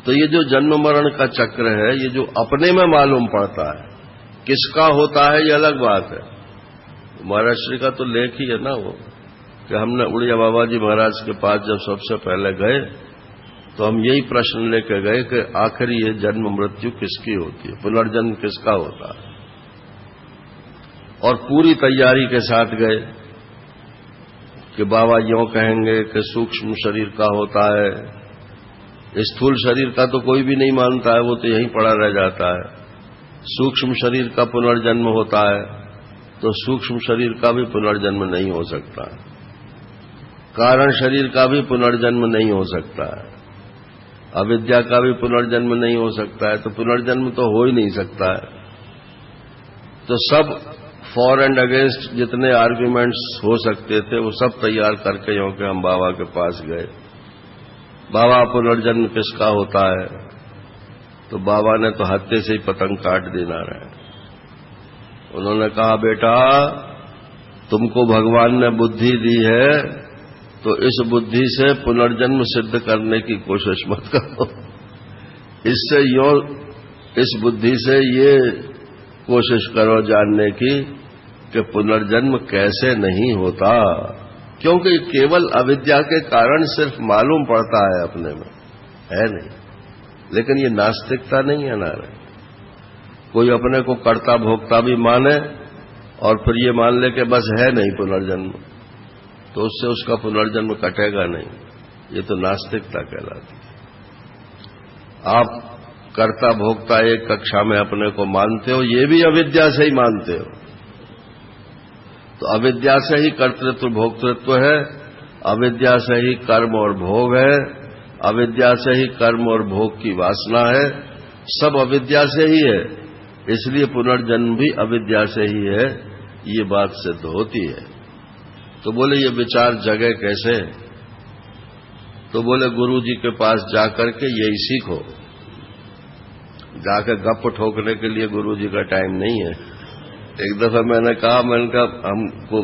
A: तो ये जो जन्म मरण का चक्र है, ये जो अपने में मालूम पड़ता है, किसका होता है ये अलग बात है। महाराज श्री का तो लेख ही है ना वो, कि हमने उड़िया बाबा जी महाराज के पास जब सबसे पहले गए तो हम यही प्रश्न लेकर गए कि आखिर ये जन्म मृत्यु किसकी होती है, पुनर्जन्म किसका होता है। और पूरी तैयारी के साथ गए कि बाबा यों कहेंगे कि सूक्ष्म शरीर का होता है, स्थूल शरीर का तो कोई भी नहीं मानता है, वो तो यहीं पड़ा रह जाता है। सूक्ष्म शरीर का पुनर्जन्म होता है, तो सूक्ष्म शरीर का भी पुनर्जन्म नहीं हो सकता। कारण शरीर का भी पुनर्जन्म नहीं हो सकता है, अविद्या का भी पुनर्जन्म नहीं हो सकता है। तो पुनर्जन्म तो हो ही नहीं सकता है। तो सब फॉर एंड अगेंस्ट जितने आर्ग्यूमेंट्स हो सकते थे वो सब तैयार करके यों के हम बाबा के पास गए। बाबा पुनर्जन्म किसका होता है? तो बाबा ने तो हत्थे से ही पतंग काट देना रहे। उन्होंने कहा, बेटा तुमको भगवान ने बुद्धि दी है, तो इस बुद्धि से पुनर्जन्म सिद्ध करने की कोशिश मत करो। इससे इस बुद्धि से ये कोशिश करो जानने की कि पुनर्जन्म कैसे नहीं होता, क्योंकि केवल अविद्या के कारण सिर्फ मालूम पड़ता है, अपने में है नहीं। लेकिन ये नास्तिकता नहीं है ना। कोई अपने को कर्ता भोक्ता भी माने और फिर ये मान ले कि बस है नहीं पुनर्जन्म, तो उससे उसका पुनर्जन्म कटेगा नहीं। ये तो नास्तिकता कहलाती है। आप कर्ता भोक्ता एक कक्षा में अपने को मानते हो, ये भी अविद्या से ही मानते हो। तो अविद्या से ही कर्तृत्व भोक्तृत्व है, अविद्या से ही कर्म और भोग है, अविद्या से ही कर्म और भोग की वासना है, सब अविद्या से ही है। इसलिए पुनर्जन्म भी अविद्या से ही है, ये बात सिद्ध होती है। तो बोले ये विचार जगे कैसे? तो बोले गुरु जी के पास जाकर के यही सीखो। जाकर गप ठोकने के लिए गुरु जी का टाइम नहीं है। एक दफा मैंने कहा हमको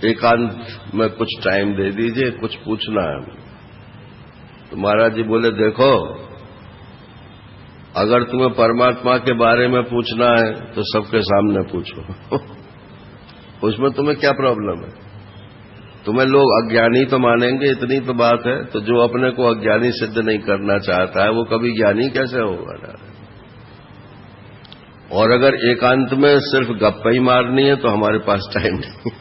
A: एकांत में कुछ टाइम दे दीजिए, कुछ पूछना है। तो महाराज जी बोले देखो, अगर तुम्हें परमात्मा के बारे में पूछना है तो सबके सामने पूछो। उसमें तुम्हें क्या प्रॉब्लम है? तुम्हें लोग अज्ञानी तो मानेंगे, इतनी तो बात है। तो जो अपने को अज्ञानी सिद्ध नहीं करना चाहता है वो कभी ज्ञानी कैसे होगा? और अगर एकांत में सिर्फ गप्पा ही मारनी है तो हमारे पास टाइम नहीं।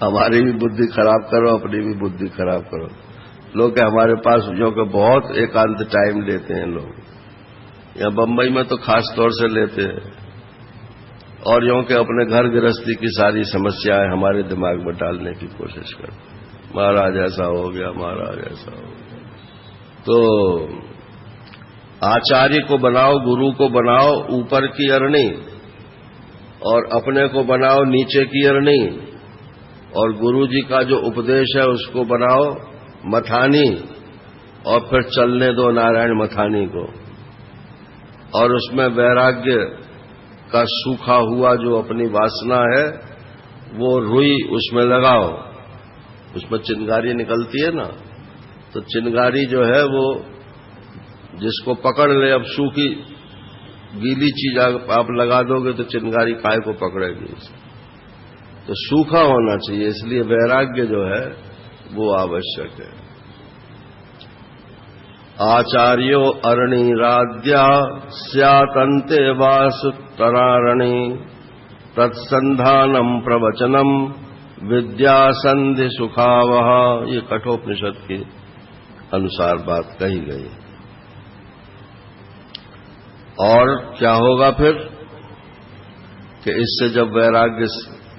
A: हमारी भी बुद्धि खराब करो, अपनी भी बुद्धि खराब करो। लोग हमारे पास जो कि बहुत एकांत टाइम लेते हैं लोग। यहाँ बंबई में तो खास तौर से लेते हैं, और यों के अपने घर गृहस्थी की सारी समस्याएं हमारे दिमाग में डालने की कोशिश करते। महाराज ऐसा हो गया, महाराज ऐसा हो गया। तो आचार्य को बनाओ, गुरु को बनाओ ऊपर की अरणी, और अपने को बनाओ नीचे की अरणी, और गुरु जी का जो उपदेश है उसको बनाओ मथानी, और फिर चलने दो नारायण मथानी को। और उसमें वैराग्य का सूखा हुआ जो अपनी वासना है वो रुई उसमें लगाओ। उसमें चिंगारी निकलती है ना, तो चिंगारी जो है वो जिसको पकड़ ले, अब सूखी गीली चीज आप लगा दोगे तो चिंगारी काय को पकड़ेगी? तो सूखा होना चाहिए, इसलिए वैराग्य जो है वो आवश्यक है। आचार्यो अरणिराद्या स्यातन्ते वासुतरारणी, तत्संधानम प्रवचनम विद्यासंधि सुखावह। ये कठोपनिषद के अनुसार बात कही गई। और क्या होगा फिर कि इससे जब वैराग्य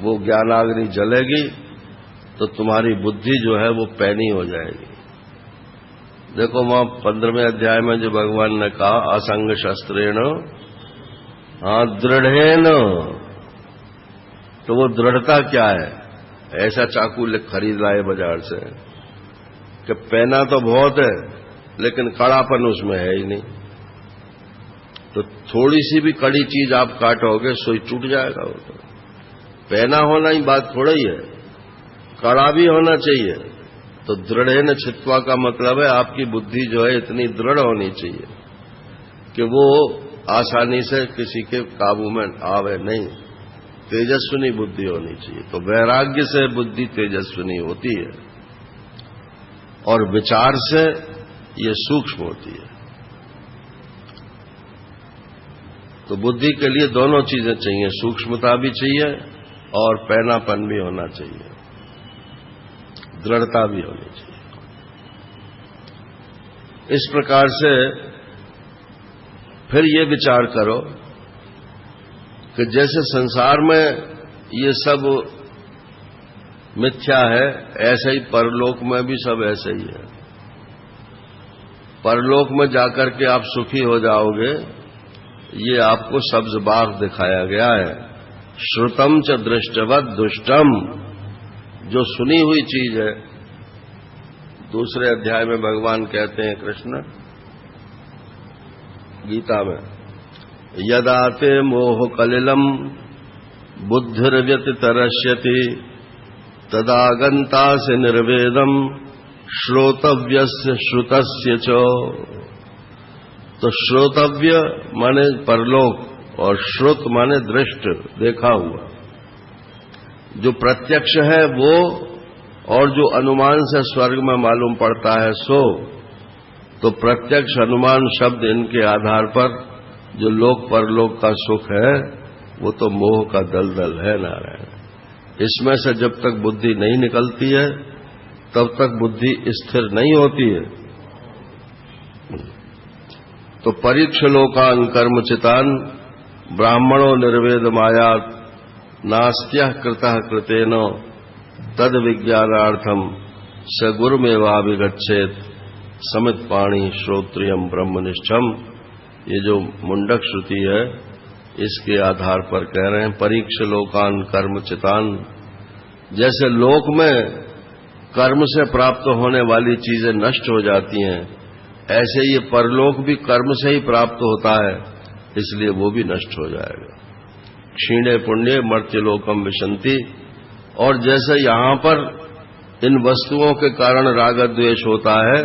A: वो ज्ञानाग्नि जलेगी तो तुम्हारी बुद्धि जो है वो पैनी हो जाएगी। देखो वहां 15वें अध्याय में जो भगवान ने कहा असंग शस्त्रेण दृढ़ेन, तो वो दृढ़ता क्या है? ऐसा चाकू खरीद लाए बाजार से कि पैना तो बहुत है लेकिन कड़ापन उसमें है ही नहीं। तो थोड़ी सी भी कड़ी चीज आप काटोगे सुई टूट जाएगा। वो तो पैना होना ही बात थोड़ा ही है, कड़ा भी होना चाहिए। तो दृढ़ेन छित्वा का मतलब है आपकी बुद्धि जो है इतनी दृढ़ होनी चाहिए कि वो आसानी से किसी के काबू में आवे नहीं। तेजस्विनी बुद्धि होनी चाहिए। तो वैराग्य से बुद्धि तेजस्विनी होती है और विचार से ये सूक्ष्म होती है। तो बुद्धि के लिए दोनों चीजें चाहिए, सूक्ष्मता भी चाहिए और पैनापन भी होना चाहिए, दृढ़ता भी होनी चाहिए। इस प्रकार से फिर ये विचार करो कि जैसे संसार में ये सब मिथ्या है, ऐसे ही परलोक में भी सब ऐसे ही है। परलोक में जाकर के आप सुखी हो जाओगे, ये आपको सब्ज बाग दिखाया गया है। श्रुतम च दृष्टवत दुष्टम, जो सुनी हुई चीज है। दूसरे अध्याय में भगवान कहते हैं कृष्ण गीता में, यदाते मोह कलिलम बुद्धिर्व्यतितरस्यति तदागंता से निर्वेदम श्रोतव्यस्य श्रुतस्य च। तो श्रोतव्य माने परलोक और श्रुत माने दृष्ट, देखा हुआ। जो प्रत्यक्ष है वो, और जो अनुमान से स्वर्ग में मालूम पड़ता है सो। तो प्रत्यक्ष अनुमान शब्द इनके आधार पर जो लोक परलोक का सुख है वो तो मोह का दलदल है नारायण। इसमें से जब तक बुद्धि नहीं निकलती है तब तक बुद्धि स्थिर नहीं होती है। तो परीक्ष लोकान कर्मचितान ब्राह्मणो निर्वेद मायात नास्त्य कृतः कृतेन तद विज्ञानार्थम स गुरुमेवाभिगच्छेत समित पाणी श्रोत्रियम ब्रह्मनिष्ठम। ये जो मुंडक श्रुति है इसके आधार पर कह रहे हैं परीक्ष लोकान कर्मचितान, जैसे लोक में कर्म से प्राप्त होने वाली चीजें नष्ट हो जाती हैं, ऐसे ये परलोक भी कर्म से ही प्राप्त होता है, इसलिए वो भी नष्ट हो जाएगा। क्षीणे पुण्य मर्त्यलोकम विशंति। और जैसे यहां पर इन वस्तुओं के कारण राग द्वेष होता है,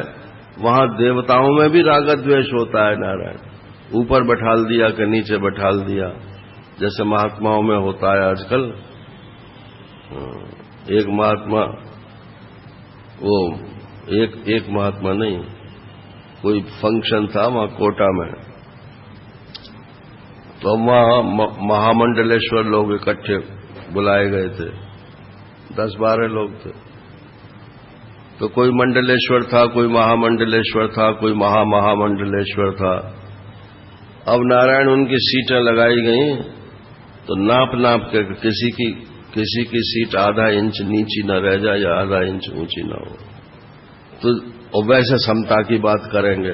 A: वहां देवताओं में भी राग द्वेष होता है। नारायण ऊपर बैठाल दिया कि नीचे बैठाल दिया, जैसे महात्माओं में होता है आजकल। एक महात्मा, वो एक महात्मा नहीं, कोई फंक्शन था वहां कोटा में, तो वहां महामंडलेश्वर लोग इकट्ठे बुलाए गए थे, 10-12 लोग थे। तो कोई मंडलेश्वर था, कोई महामंडलेश्वर था, कोई महामंडलेश्वर था। अब नारायण उनकी सीटें लगाई गई, तो नाप के किसी की सीट आधा इंच नीची न रह जाए या आधा इंच ऊंची न हो, तो वैसे समता की बात करेंगे।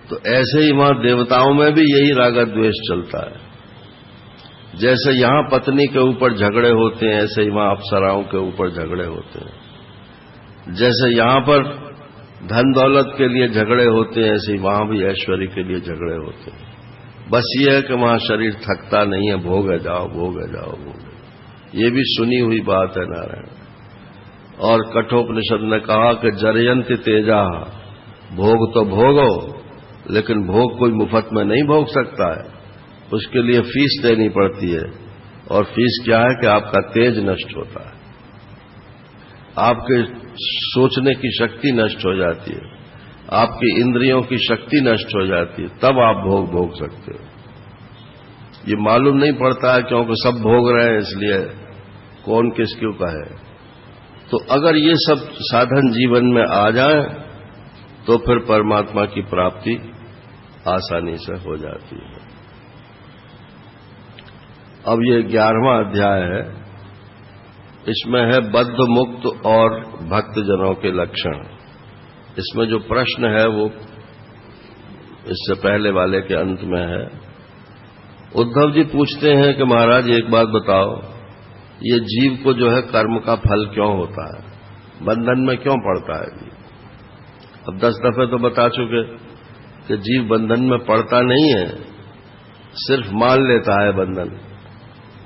A: तो ऐसे ही वहां देवताओं में भी यही राग द्वेष चलता है। जैसे यहां पत्नी के ऊपर झगड़े होते हैं, ऐसे ही वहां अप्सराओं के ऊपर झगड़े होते हैं। जैसे यहां पर धन दौलत के लिए झगड़े होते हैं, ऐसे ही वहां भी ऐश्वर्य के लिए झगड़े होते हैं। बस ये है कि वहां शरीर थकता नहीं है, भोगे जाओ भोगे जाओ भोगे। ये भी सुनी हुई बात है नारायण। और कठोपनिषद ने कहा कि जरयंति तेजा, भोग तो भोगो, लेकिन भोग कोई मुफ्त में नहीं भोग सकता है, उसके लिए फीस देनी पड़ती है। और फीस क्या है कि आपका तेज नष्ट होता है, आपके सोचने की शक्ति नष्ट हो जाती है, आपकी इंद्रियों की शक्ति नष्ट हो जाती है, तब आप भोग भोग सकते हो। ये मालूम नहीं पड़ता है, क्योंकि सब भोग रहे हैं, इसलिए कौन किसक्यों का है। तो अगर ये सब साधन जीवन में आ जाए तो फिर परमात्मा की प्राप्ति आसानी से हो जाती है। अब ये 11वां अध्याय है, इसमें है बद्ध मुक्त और भक्त जनों के लक्षण। इसमें जो प्रश्न है वो इससे पहले वाले के अंत में है। उद्धव जी पूछते हैं कि महाराज एक बात बताओ, ये जीव को जो है कर्म का फल क्यों होता है, बंधन में क्यों पड़ता है जी? अब 10 दफे तो बता चुके कि जीव बंधन में पड़ता नहीं है, सिर्फ मान लेता है बंधन।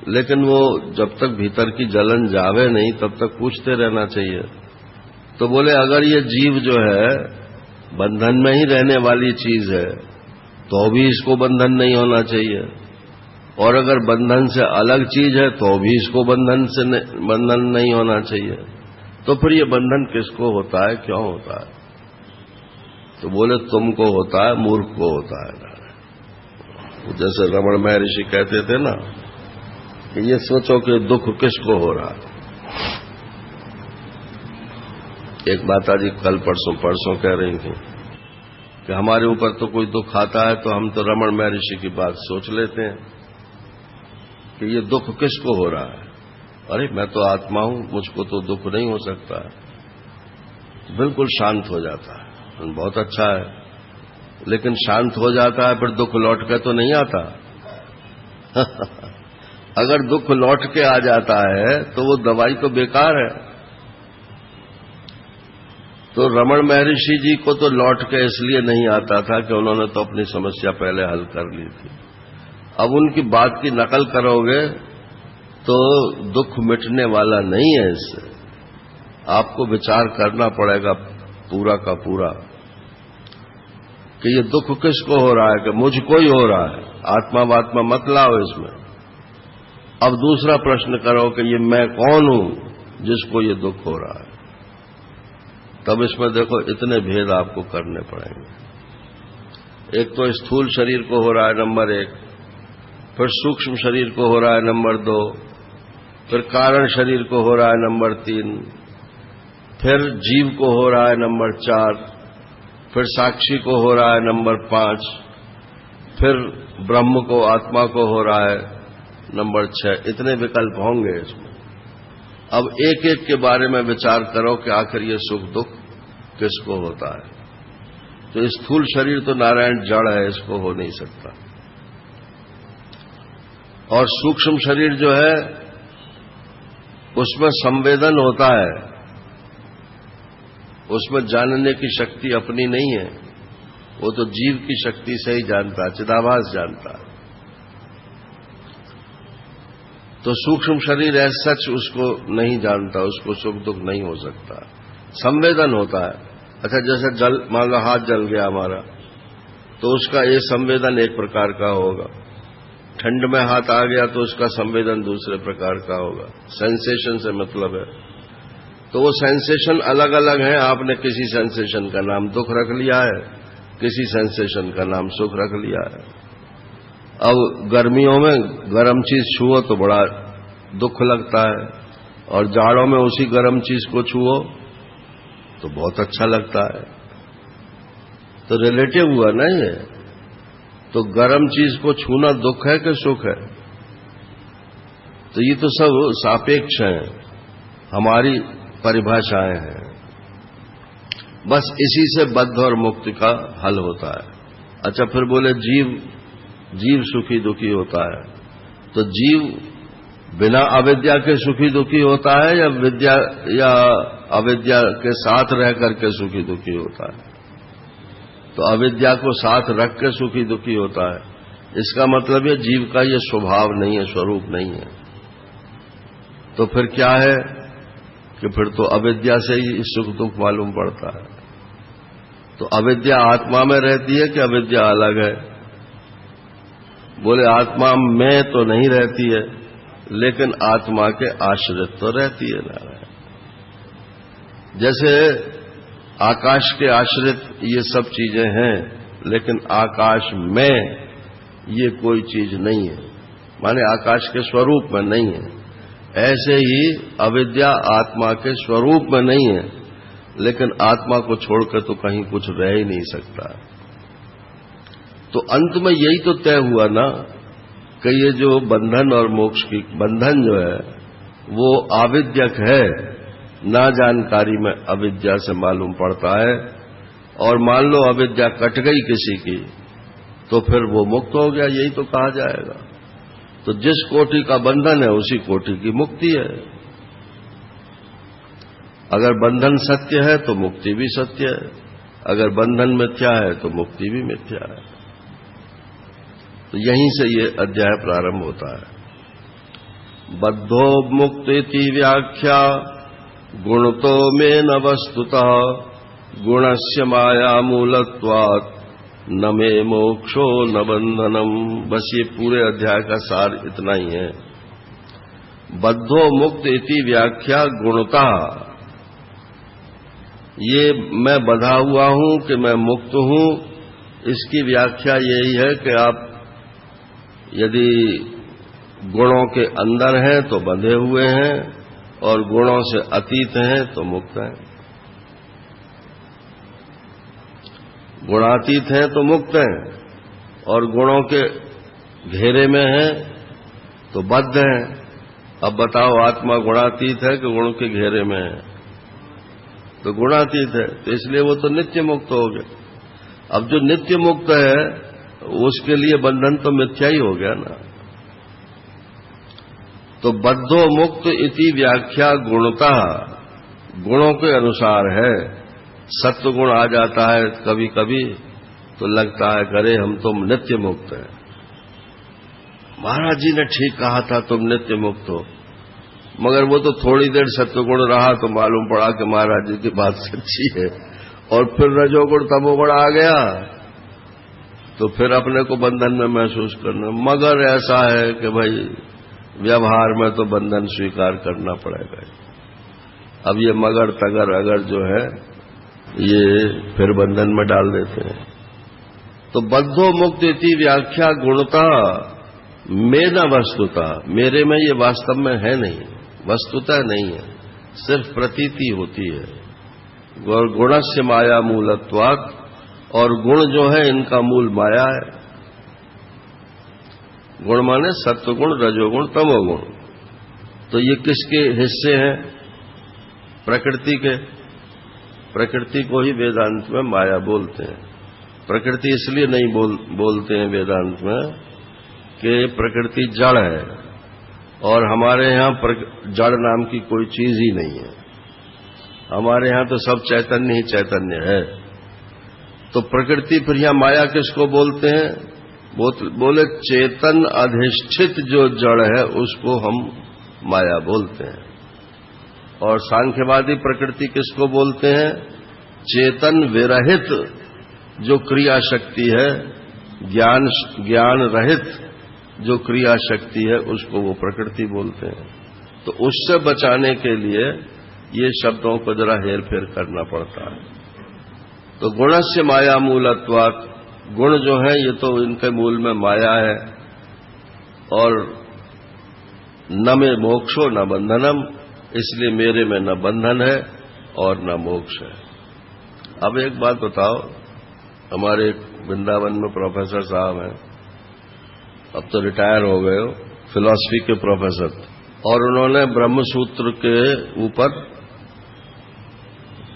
A: लेकिन वो जब तक भीतर की जलन जावे नहीं, तब तक पूछते रहना चाहिए। तो बोले अगर ये जीव जो है बंधन में ही रहने वाली चीज है, तो भी इसको बंधन नहीं होना चाहिए। और अगर बंधन से अलग चीज है तो भी इसको बंधन नहीं होना चाहिए। तो फिर ये बंधन किसको होता है, क्यों होता है? तो बोले तुमको होता है, मूर्ख को होता है। जैसे रमण महर्षि कहते थे ना कि ये सोचो कि दुख किसको हो रहा है। एक माता जी कल परसों कह रही थी कि हमारे ऊपर तो कोई दुख आता है तो हम तो रमण महर्षि की बात सोच लेते हैं कि ये दुख किसको हो रहा है। अरे मैं तो आत्मा हूं, मुझको तो दुख नहीं हो सकता है। बिल्कुल शांत हो जाता है, बहुत अच्छा है। लेकिन शांत हो जाता है, फिर दुख लौट के तो नहीं आता। अगर दुख लौट के आ जाता है तो वो दवाई तो बेकार है। तो रमण महर्षि जी को तो लौट के इसलिए नहीं आता था कि उन्होंने तो अपनी समस्या पहले हल कर ली थी। अब उनकी बात की नकल करोगे तो दुख मिटने वाला नहीं है। इससे आपको विचार करना पड़ेगा पूरा का पूरा कि ये दुख किसको हो रहा है, कि मुझको ही हो रहा है। आत्मा वात्मा मत लाओ इसमें। अब दूसरा प्रश्न करो कि ये मैं कौन हूं जिसको ये दुख हो रहा है। तब इसमें देखो इतने भेद आपको करने पड़ेंगे। एक तो स्थूल शरीर को हो रहा है नंबर 1, फिर सूक्ष्म शरीर को हो रहा है नंबर 2, फिर कारण शरीर को हो रहा है नंबर 3, फिर जीव को हो रहा है नंबर 4, फिर साक्षी को हो रहा है नंबर 5, फिर ब्रह्म को आत्मा को हो रहा है नंबर 6। इतने विकल्प होंगे इसमें। अब एक एक के बारे में विचार करो कि आखिर ये सुख दुख किसको होता है। तो स्थूल शरीर तो नारायण जड़ है, इसको हो नहीं सकता। और सूक्ष्म शरीर जो है उसमें संवेदन होता है, उसमें जानने की शक्ति अपनी नहीं है, वो तो जीव की शक्ति से ही जानता है, चिदाभास जानता है। तो सूक्ष्म शरीर ऐसा सच उसको नहीं जानता, उसको सुख दुख नहीं हो सकता, संवेदन होता है। अच्छा, जैसे जल, मान लो हाथ जल गया हमारा, तो उसका ये संवेदन एक प्रकार का होगा, ठंड में हाथ आ गया तो उसका संवेदन दूसरे प्रकार का होगा। सेंसेशन से मतलब है। तो वो सेंसेशन अलग अलग हैं। आपने किसी सेंसेशन का नाम दुख रख लिया है, किसी सेंसेशन का नाम सुख रख लिया है। अब गर्मियों में गर्म चीज छुओ तो बड़ा दुख लगता है, और जाड़ों में उसी गर्म चीज को छुओ तो बहुत अच्छा लगता है। तो रिलेटिव हुआ ना ये। तो गर्म चीज को छूना दुख है कि सुख है? तो ये तो सब सापेक्ष हैं, हमारी परिभाषाएं हैं। बस इसी से बद्ध और मुक्त का हल होता है। अच्छा, फिर बोले जीव सुखी दुखी होता है, तो जीव बिना अविद्या के सुखी दुखी होता है या विद्या या अविद्या के साथ रह करके सुखी दुखी होता है? तो अविद्या को साथ रख के सुखी दुखी होता है। इसका मतलब ये जीव का ये स्वभाव नहीं है, स्वरूप नहीं है। तो फिर क्या है कि फिर तो अविद्या से ही सुख दुख मालूम पड़ता है। तो अविद्या आत्मा में रहती है कि अविद्या अलग है? बोले आत्मा में तो नहीं रहती है, लेकिन आत्मा के आश्रित तो रहती है नारायण। जैसे आकाश के आश्रित ये सब चीजें हैं, लेकिन आकाश में ये कोई चीज नहीं है, माने आकाश के स्वरूप में नहीं है। ऐसे ही अविद्या आत्मा के स्वरूप में नहीं है, लेकिन आत्मा को छोड़कर तो कहीं कुछ रह ही नहीं सकता। तो अंत में यही तो तय हुआ ना कि ये जो बंधन और मोक्ष की बंधन जो है वो आविद्यक है, ना जानकारी में अविद्या से मालूम पड़ता है। और मान लो अविद्या कट गई किसी की तो फिर वो मुक्त हो गया, यही तो कहा जाएगा। तो जिस कोटि का बंधन है उसी कोटि की मुक्ति है। अगर बंधन सत्य है तो मुक्ति भी सत्य है, अगर बंधन मिथ्या है तो मुक्ति भी मिथ्या है। तो यहीं से ये अध्याय प्रारंभ होता है। बद्धो मुक्त इति व्याख्या गुणतो में न वस्तुतः गुणस्य माया मूलत्वात् न मे मोक्षो न बंधनम। बस ये पूरे अध्याय का सार इतना ही है। बद्धो मुक्त इति व्याख्या गुणता, ये मैं बंधा हुआ हूं कि मैं मुक्त हूं, इसकी व्याख्या यही है कि आप यदि गुणों के अंदर हैं तो बंधे हुए हैं, और गुणों से अतीत हैं तो मुक्त हैं। गुणातीत हैं तो मुक्त हैं, और गुणों के घेरे में हैं तो बद्ध हैं। अब बताओ, आत्मा गुणातीत है कि गुणों के घेरे में है? तो गुणातीत है, तो इसलिए वो तो नित्य मुक्त हो गया। अब जो नित्य मुक्त है उसके लिए बंधन तो मिथ्या ही हो गया ना। तो बद्धो मुक्त इति व्याख्या गुणता, गुणों के अनुसार है। सत्व गुण आ जाता है कभी कभी तो लगता है करे हम तुम नित्य मुक्त हैं। महाराज जी ने ठीक कहा था तुम नित्य मुक्त हो, मगर वो तो थोड़ी देर सत्वगुण रहा तो मालूम पड़ा कि महाराज जी की बात सच्ची है, और फिर रजोगुण तमोगुण आ गया तो फिर अपने को बंधन में महसूस करना। मगर ऐसा है कि भाई व्यवहार में तो बंधन स्वीकार करना पड़ेगा। अब ये मगर तगर अगर जो है ये फिर बंधन में डाल देते हैं। तो बद्धो मुक्त इति व्याख्या गुणता में न वस्तुता, मेरे में ये वास्तव में है नहीं, वस्तुता नहीं है, सिर्फ प्रतीति होती है। और गुणस्य माया मूलत्वात्, और गुण जो है इनका मूल माया है। गुण माने सत्वगुण रजोगुण तमोगुण। तो ये किसके हिस्से हैं? प्रकृति के। प्रकृति को ही वेदांत में माया बोलते हैं। प्रकृति इसलिए नहीं बोलते हैं वेदांत में कि प्रकृति जड़ है, और हमारे यहाँ जड़ नाम की कोई चीज ही नहीं है। हमारे यहाँ तो सब चैतन्य ही चैतन्य है। तो प्रकृति फिर यहाँ माया किसको बोलते हैं? बोले चेतन अधिष्ठित जो जड़ है उसको हम माया बोलते हैं। और सांख्यवादी प्रकृति किसको बोलते हैं? चेतन विरहित जो क्रिया शक्ति है, ज्ञान रहित जो क्रिया शक्ति है, उसको वो प्रकृति बोलते हैं। तो उससे बचाने के लिए ये शब्दों को जरा हेर फेर करना पड़ता है। तो गुणस्य माया मूलत्वात्, गुण जो है ये तो इनके मूल में माया है। और न में मोक्षो न बंधनम, इसलिए मेरे में न बंधन है और न मोक्ष है। अब एक बात बताओ, हमारे वृंदावन में प्रोफेसर साहब हैं, अब तो रिटायर हो गए हो, फिलॉसफी के प्रोफेसर, और उन्होंने ब्रह्मसूत्र के ऊपर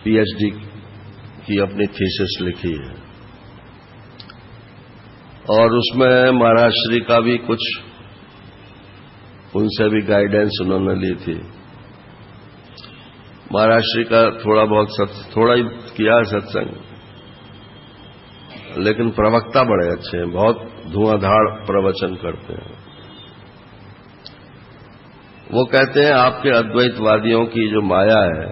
A: पीएचडी की अपनी थीसिस लिखी है। और उसमें महाराज श्री का भी कुछ, उनसे भी गाइडेंस उन्होंने ली थी। महाराज श्री का थोड़ा ही किया सत्संग, लेकिन प्रवक्ता बड़े अच्छे हैं, बहुत धुआंधार प्रवचन करते हैं। वो कहते हैं आपके अद्वैतवादियों की जो माया है,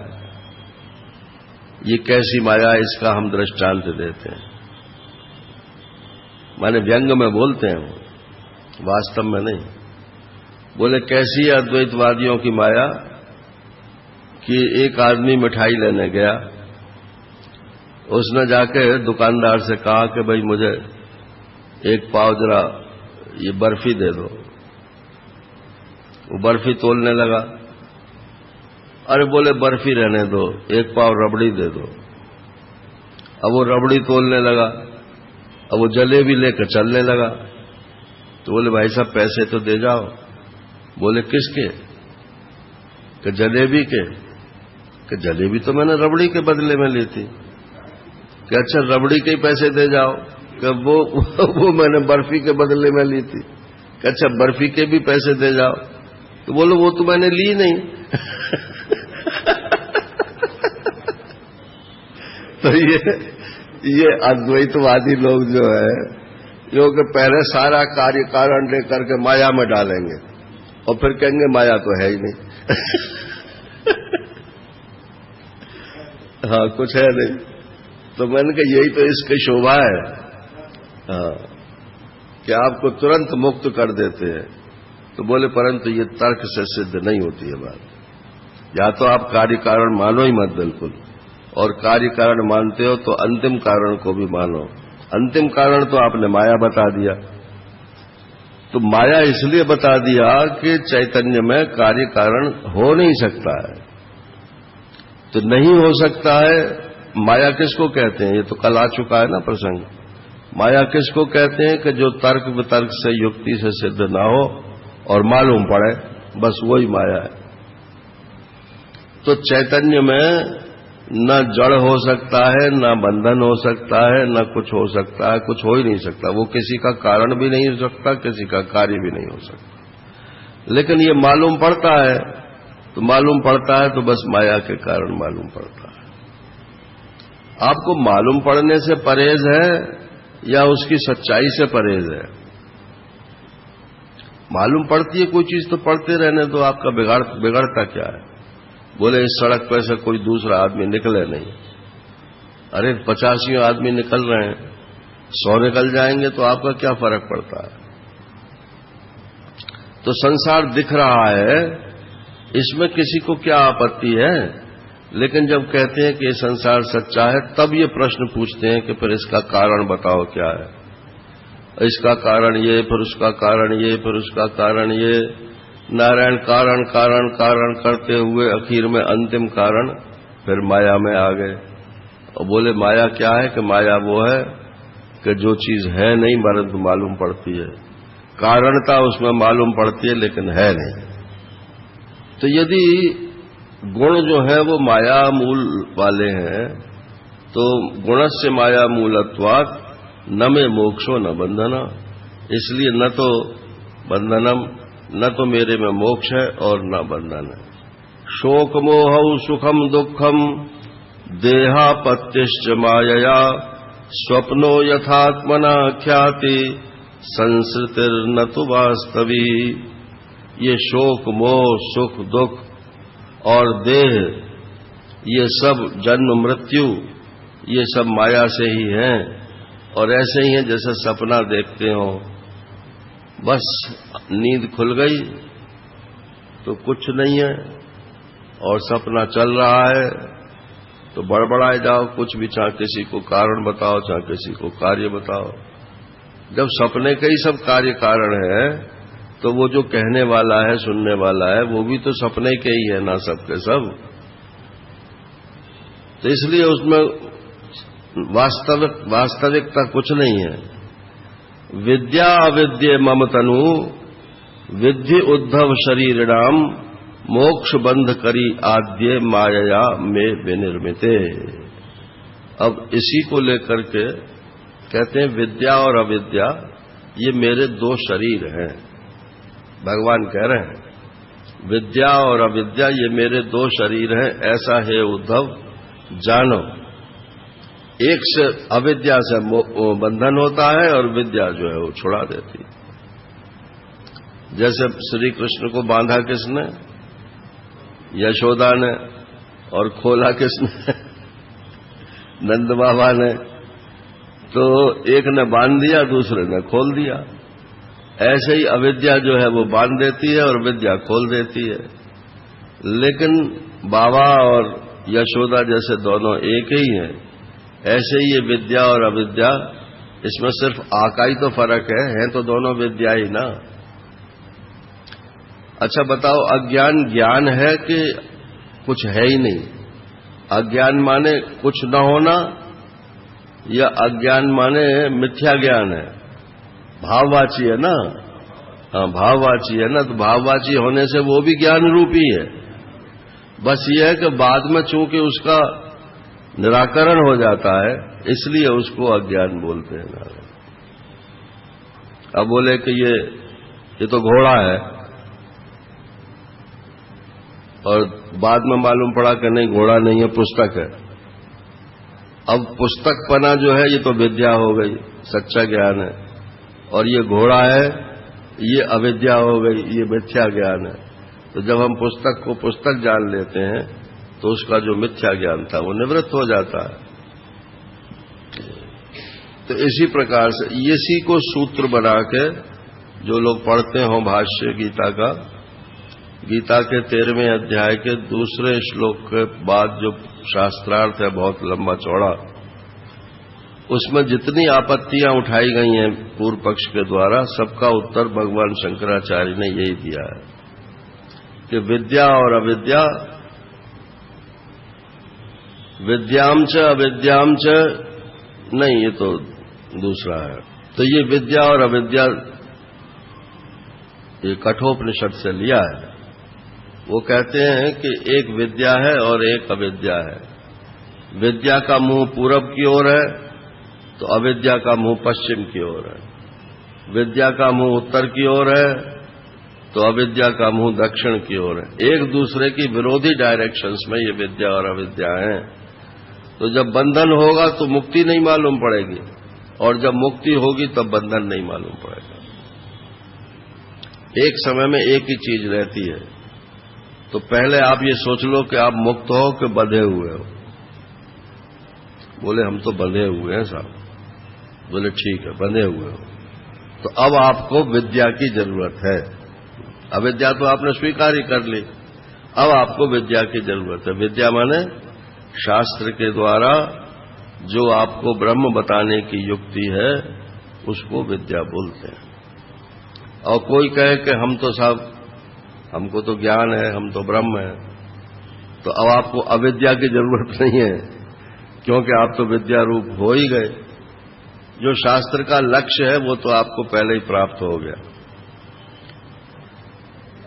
A: ये कैसी माया है, इसका हम दृष्टांत देते हैं। माने व्यंग में बोलते हैं, वास्तव में नहीं। बोले कैसी है अद्वैतवादियों की माया कि एक आदमी मिठाई लेने गया, उसने जाके दुकानदार से कहा कि भाई मुझे एक पाव जरा ये बर्फी दे दो। वो बर्फी तोलने लगा। अरे बोले बर्फी रहने दो, एक पाव रबड़ी दे दो। अब वो रबड़ी तोलने लगा। अब वो जलेबी लेकर चलने लगा। तो बोले भाई साहब पैसे तो दे जाओ। बोले किसके? कि जलेबी के। कि जलेबी तो मैंने रबड़ी के बदले में ली थी। कि अच्छा रबड़ी के ही पैसे दे जाओ। कि वो मैंने बर्फी के बदले में ली थी। कि अच्छा बर्फी के भी पैसे दे जाओ। तो बोलो वो तो मैंने ली नहीं। तो ये अद्वैतवादी लोग जो है, जो कि पहले सारा कार्य कारण लेकर के माया में डालेंगे और फिर कहेंगे माया तो है ही नहीं। हाँ कुछ है नहीं। तो मैंने कहा यही तो इसकी शोभा है। हाँ कि आपको तुरंत मुक्त कर देते हैं। तो बोले परंतु ये तर्क से सिद्ध नहीं होती है बात। या तो आप कार्य कारण मानो ही मत बिल्कुल, और कार्य कारण मानते हो तो अंतिम कारण को भी मानो। अंतिम कारण तो आपने माया बता दिया। तो माया इसलिए बता दिया कि चैतन्य में कार्य कारण हो नहीं सकता है। तो नहीं हो सकता है। माया किसको कहते हैं? ये तो कल आ चुका है ना प्रसंग। माया किसको कहते हैं? कि जो तर्क वितर्क से, युक्ति से सिद्ध ना हो और मालूम पड़े, बस वही माया है। तो चैतन्य में न जड़ हो सकता है, न बंधन हो सकता है, न कुछ हो सकता है। कुछ हो ही नहीं सकता। वो किसी का कारण भी नहीं हो सकता, किसी का कार्य भी नहीं हो सकता। लेकिन ये मालूम पड़ता है। तो मालूम पड़ता है तो बस माया के कारण मालूम पड़ता है। आपको मालूम पड़ने से परहेज है या उसकी सच्चाई से परहेज है? मालूम पड़ती है कोई चीज तो पढ़ते रहने दो, आपका बिगड़ता क्या है? बोले इस सड़क पर से कोई दूसरा आदमी निकले नहीं। अरे 85 आदमी निकल रहे हैं, 100 निकल जाएंगे तो आपका क्या फर्क पड़ता है? तो संसार दिख रहा है, इसमें किसी को क्या आपत्ति है? लेकिन जब कहते हैं कि ये संसार सच्चा है, तब ये प्रश्न पूछते हैं कि फिर इसका कारण बताओ क्या है। इसका कारण ये, फिर उसका कारण ये, फिर उसका कारण ये। नारायण कारण कारण कारण करते हुए आखिर में अंतिम कारण फिर माया में आ गए। और बोले माया क्या है? कि माया वो है कि जो चीज है नहीं परंतु मालूम पड़ती है। कारणता उसमें मालूम पड़ती है लेकिन है नहीं। तो यदि गुण जो है वो माया मूल वाले हैं, तो गुणस्य माया मूलत्वात् न में मोक्षो न बंधना। इसलिए न तो बंधनम न तो मेरे में मोक्ष है और न बंधन है। शोक मोहौ सुखम दुखम देहापत्यश्च मायया स्वप्नो यथात्मना ख्याति संसृतिर्न तु वास्तवी। ये शोक मोह सुख दुख और देह, ये सब जन्म मृत्यु, ये सब माया से ही हैं और ऐसे ही हैं जैसे सपना देखते हो। बस नींद खुल गई तो कुछ नहीं है और सपना चल रहा है तो बड़बड़ाए जाओ, कुछ भी, चाहे किसी को कारण बताओ, चाहे किसी को कार्य बताओ। जब सपने के ही सब कार्य कारण है तो वो जो कहने वाला है, सुनने वाला है, वो भी तो सपने के ही है ना, सबके सब। तो इसलिए उसमें वास्तविकता कुछ नहीं है। विद्या अविद्ये मम तनु विद्धि उद्धव शरीरणाम मोक्ष बंध करी आद्य माया में विनिर्मिते। अब इसी को लेकर के कहते हैं विद्या और अविद्या ये मेरे दो शरीर हैं। भगवान कह रहे हैं विद्या और अविद्या ये मेरे दो शरीर हैं, ऐसा है उद्धव जानो। एक से अविद्या से बंधन होता है और विद्या जो है वो छुड़ा देती। जैसे श्री कृष्ण को बांधा किसने? यशोदा ने, और खोला किसने? नंद बाबा ने। तो एक ने बांध दिया, दूसरे ने खोल दिया। ऐसे ही अविद्या जो है वो बांध देती है और विद्या खोल देती है। लेकिन बाबा और यशोदा जैसे दोनों एक ही हैं, ऐसे ही ये विद्या और अविद्या, इसमें सिर्फ आका ही तो फर्क है तो दोनों विद्या ही ना। अच्छा बताओ, अज्ञान ज्ञान है कि कुछ है ही नहीं? अज्ञान माने कुछ न होना या अज्ञान माने मिथ्या ज्ञान है? भाववाची है ना। हाँ, भाववाची है ना। तो भाववाची होने से वो भी ज्ञान रूपी है। बस ये है कि बाद में चूंकि उसका निराकरण हो जाता है इसलिए उसको अज्ञान बोलते हैं ना। अब बोले कि ये तो घोड़ा है और बाद में मालूम पड़ा कि नहीं, घोड़ा नहीं है, पुस्तक है। अब पुस्तक पना जो है ये तो विद्या हो गई, सच्चा ज्ञान है, और ये घोड़ा है ये अविद्या हो गई, ये मिथ्या ज्ञान है। तो जब हम पुस्तक को पुस्तक जान लेते हैं तो उसका जो मिथ्या ज्ञान था वो निवृत्त हो जाता है। तो इसी प्रकार से इसी को सूत्र बना के जो लोग पढ़ते हों भाष्य गीता का, गीता के 13वें अध्याय के दूसरे श्लोक के बाद जो शास्त्रार्थ है बहुत लंबा चौड़ा, उसमें जितनी आपत्तियां उठाई गई हैं पूर्व पक्ष के द्वारा, सबका उत्तर भगवान शंकराचार्य ने यही दिया है कि विद्या और अविद्या, विद्याम च अविद्याम च नहीं, ये तो दूसरा है। तो ये विद्या और अविद्या ये कठोपनिषद से लिया है। वो कहते हैं कि एक विद्या है और एक अविद्या है। विद्या का मुंह पूरब की ओर है तो अविद्या का मुंह पश्चिम की ओर है। विद्या का मुंह उत्तर की ओर है तो अविद्या का मुंह दक्षिण की ओर है। एक दूसरे की विरोधी डायरेक्शंस में ये विद्या और अविद्या हैं। तो जब बंधन होगा तो मुक्ति नहीं मालूम पड़ेगी, और जब मुक्ति होगी तब बंधन नहीं मालूम पड़ेगा। एक समय में एक ही चीज रहती है। तो पहले आप ये सोच लो कि आप मुक्त हो कि बंधे हुए हो। बोले हम तो बंधे हुए हैं साहब। बोले ठीक है, बंधे हुए हो तो अब आपको विद्या की जरूरत है। अविद्या तो आपने स्वीकार ही कर ली, अब आपको विद्या की जरूरत है। विद्या माने शास्त्र के द्वारा जो आपको ब्रह्म बताने की युक्ति है उसको विद्या बोलते हैं। और कोई कहे कि हम तो साहब, हमको तो ज्ञान है, हम तो ब्रह्म है, तो अब आपको अविद्या की जरूरत नहीं है, क्योंकि आप तो विद्या रूप हो ही गए। जो शास्त्र का लक्ष्य है वो तो आपको पहले ही प्राप्त हो गया।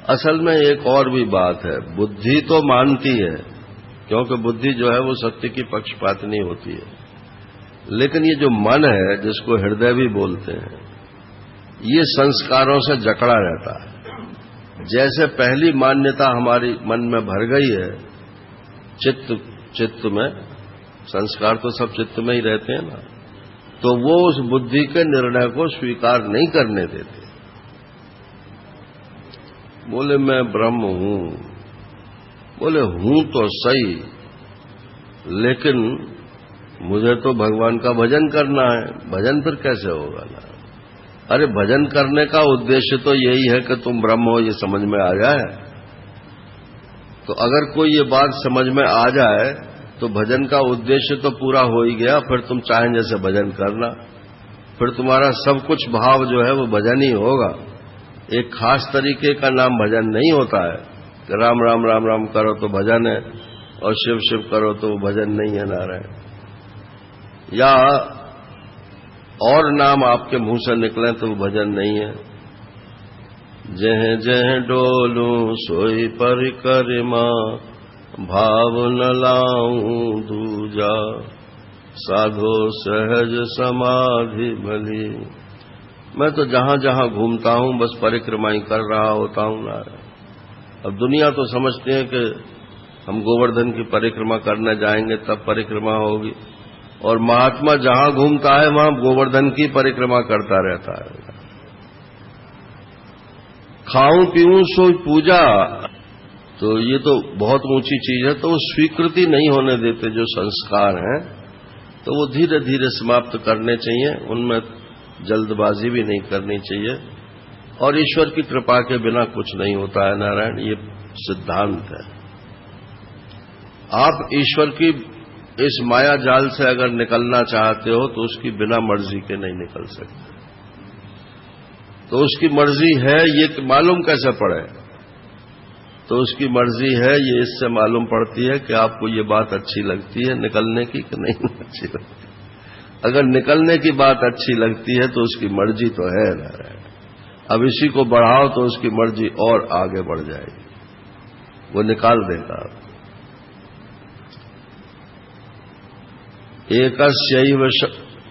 A: असल में एक और भी बात है, बुद्धि तो मानती है, क्योंकि बुद्धि जो है वो सत्य की पक्षपातिनी होती है, लेकिन ये जो मन है जिसको हृदय भी बोलते हैं, ये संस्कारों से जकड़ा रहता है। जैसे पहली मान्यता हमारी मन में भर गई है, चित्त में, संस्कार तो सब चित्त में ही रहते हैं ना, तो वो उस बुद्धि के निर्णय को स्वीकार नहीं करने देते। बोले मैं ब्रह्म हूं, बोले हूं तो सही, लेकिन मुझे तो भगवान का भजन करना है। भजन फिर कैसे होगा ना? अरे भजन करने का उद्देश्य तो यही है कि तुम ब्रह्म हो, ये समझ में आ जाए। तो अगर कोई ये बात समझ में आ जाए तो भजन का उद्देश्य तो पूरा हो ही गया। फिर तुम चाहें जैसे भजन करना, फिर तुम्हारा सब कुछ भाव जो है वो भजन ही होगा। एक खास तरीके का नाम भजन नहीं होता है कि राम राम राम राम करो तो भजन है और शिव शिव करो तो भजन नहीं है, नारायण। या और नाम आपके मुंह से निकले तो वो भजन नहीं है। जह जह डोलूं सोई परिक्रमा, भाव न लाऊं दूजा, साधो सहज समाधि भली। मैं तो जहां जहां घूमता हूं बस परिक्रमाएं कर रहा होता हूं नारायण। अब दुनिया तो समझती है कि हम गोवर्धन की परिक्रमा करने जाएंगे तब परिक्रमा होगी, और महात्मा जहां घूमता है वहां गोवर्धन की परिक्रमा करता रहता है। खाऊं पीऊं सो पूजा, तो ये तो बहुत ऊंची चीज है। तो वो स्वीकृति नहीं होने देते जो संस्कार हैं, तो वो धीरे धीरे समाप्त करने चाहिए, उनमें जल्दबाजी भी नहीं करनी चाहिए। और ईश्वर की कृपा के बिना कुछ नहीं होता है नारायण, ये सिद्धांत है। आप ईश्वर की इस माया जाल से अगर निकलना चाहते हो तो उसकी बिना मर्जी के नहीं निकल सकते। तो उसकी मर्जी है ये मालूम कैसे पड़े? तो उसकी मर्जी है ये इससे मालूम पड़ती है कि आपको ये बात अच्छी लगती है निकलने की कि नहीं अच्छी लगती। अगर निकलने की बात अच्छी लगती है तो उसकी मर्जी तो है नारायण। अब इसी को बढ़ाओ तो उसकी मर्जी और आगे बढ़ जाएगी, वो निकाल देगा। एकस्यैव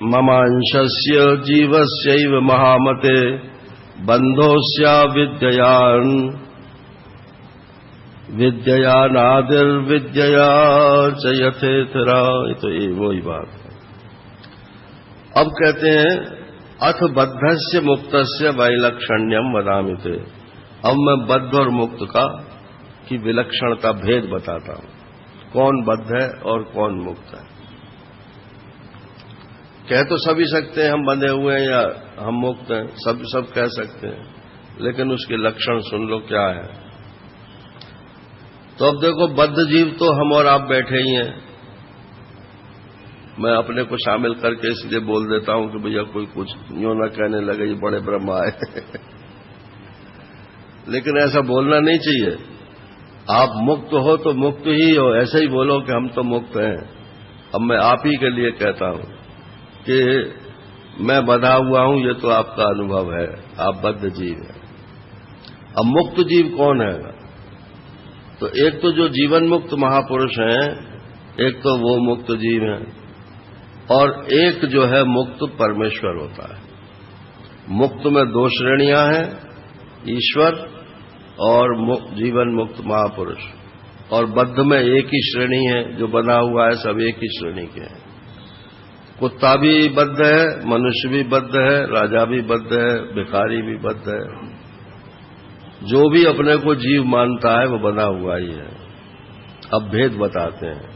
A: ममांशस्य जीवस्यैव महामते, बंधोस्या विद्ययानादिर्विद्यया च यथेतरा। तो ये वही बात है। अब कहते हैं अथ बद्धस्य मुक्तस्य वैलक्षण्यम वदामिते। अब मैं बद्ध और मुक्त का की विलक्षणता भेद बताता हूं, कौन बद्ध है और कौन मुक्त है। कह तो सभी सकते हैं हम बंधे हुए हैं या हम मुक्त हैं, सब कह सकते हैं, लेकिन उसके लक्षण सुन लो क्या है। तो अब देखो, बद्ध जीव तो हम और आप बैठे ही हैं। मैं अपने को शामिल करके इसलिए बोल देता हूं कि भैया कोई कुछ यूं न कहने लगे ये बड़े ब्रह्मा है लेकिन ऐसा बोलना नहीं चाहिए। आप मुक्त हो तो मुक्त ही हो, ऐसे ही बोलो कि हम तो मुक्त हैं। अब मैं आप ही के लिए कहता हूं कि मैं बंधा हुआ हूं, ये तो आपका अनुभव है, आप बद्ध जीव हैं। अब मुक्त जीव कौन है? तो एक तो जो जीवन मुक्त महापुरुष हैं, एक तो वो मुक्त जीव हैं, और एक जो है मुक्त परमेश्वर होता है। मुक्त में दो श्रेणियां हैं, ईश्वर और जीवन मुक्त महापुरुष। और बद्ध में एक ही श्रेणी है, जो बना हुआ है सब एक ही श्रेणी के हैं। कुत्ता भी बद्ध है, मनुष्य भी बद्ध है, राजा भी बद्ध है, भिखारी भी बद्ध है। जो भी अपने को जीव मानता है वो बना हुआ ही है। अब भेद बताते हैं।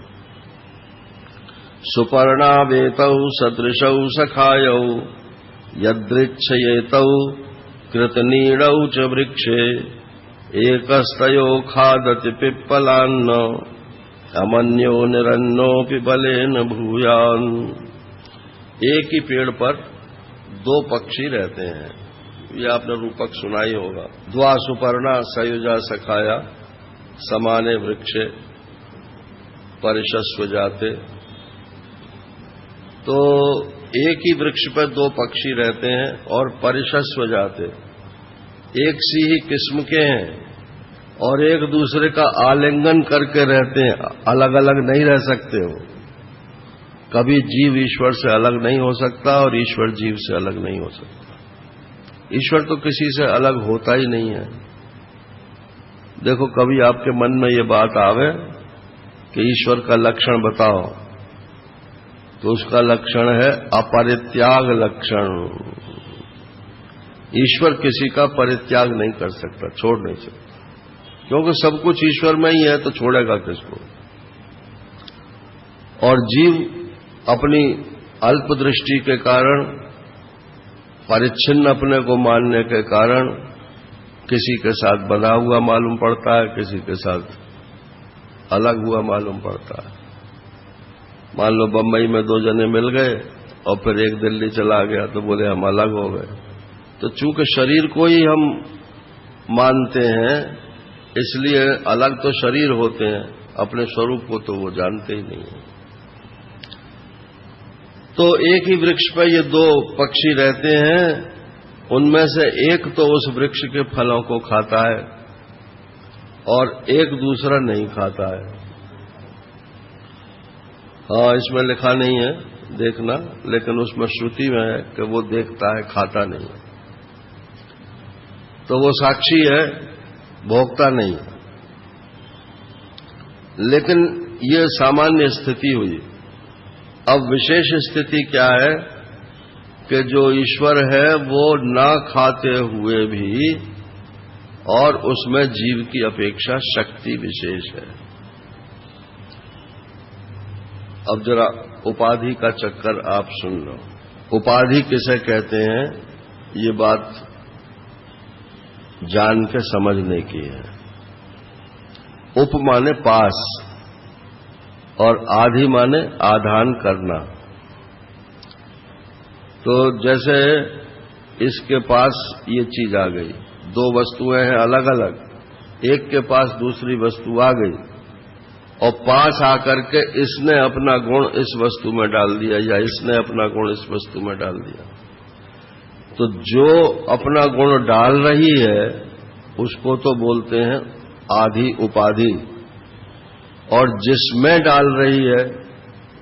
A: सुपर्णा वेतौ सदृशौ सखायौ, यदृच्छयेतौ कृतनीडौ च वृक्षे, एकस्तयो खादति पिप्पलान्न, अमन्यो निरन्नोऽपि बलेन भूयान्। एक ही पेड़ पर दो पक्षी रहते हैं, ये आपने रूपक सुना ही होगा। द्वा सुपर्णा सयुजा सखाया, समाने वृक्षे परिशस्व जाते। तो एक ही वृक्ष पर दो पक्षी रहते हैं और परिशस्व जाते, एक सी ही किस्म के हैं और एक दूसरे का आलिंगन करके रहते हैं, अलग अलग नहीं रह सकते हो। कभी जीव ईश्वर से अलग नहीं हो सकता और ईश्वर जीव से अलग नहीं हो सकता। ईश्वर तो किसी से अलग होता ही नहीं है। देखो, कभी आपके मन में ये बात आवे कि ईश्वर का लक्षण बताओ, तो उसका लक्षण है अपरित्याग लक्षण। ईश्वर किसी का परित्याग नहीं कर सकता, छोड़ नहीं सकता, क्योंकि सब कुछ ईश्वर में ही है, तो छोड़ेगा किसको। और जीव अपनी अल्प दृष्टि के कारण, परिच्छिन्न अपने को मानने के कारण किसी के साथ बंधा हुआ मालूम पड़ता है, किसी के साथ अलग हुआ मालूम पड़ता है। मान लो बंबई में 2 जने मिल गए और फिर एक दिल्ली चला गया, तो बोले हम अलग हो गए। तो चूंकि शरीर को ही हम मानते हैं, इसलिए अलग तो शरीर होते हैं, अपने स्वरूप को तो वो जानते ही नहीं है। तो एक ही वृक्ष पर ये 2 पक्षी रहते हैं, उनमें से एक तो उस वृक्ष के फलों को खाता है और एक दूसरा नहीं खाता है। हाँ, इसमें लिखा नहीं है, देखना, लेकिन उसमें श्रुति में है कि वो देखता है, खाता नहीं। तो वो साक्षी है, भोगता नहीं। लेकिन ये सामान्य स्थिति हुई। अब विशेष स्थिति क्या है कि जो ईश्वर है वो ना खाते हुए भी, और उसमें जीव की अपेक्षा शक्ति विशेष है। अब जरा उपाधि का चक्कर आप सुन लो। उपाधि किसे कहते हैं, ये बात जान के समझने की है। उप माने पास और आधि माने आधान करना। तो जैसे इसके पास ये चीज आ गई, 2 वस्तुएं हैं अलग अलग, एक के पास दूसरी वस्तु आ गई और पास आकर के इसने अपना गुण इस वस्तु में डाल दिया या इसने अपना गुण इस वस्तु में डाल दिया। तो जो अपना गुण डाल रही है उसको तो बोलते हैं आधि उपाधि, और जिसमें डाल रही है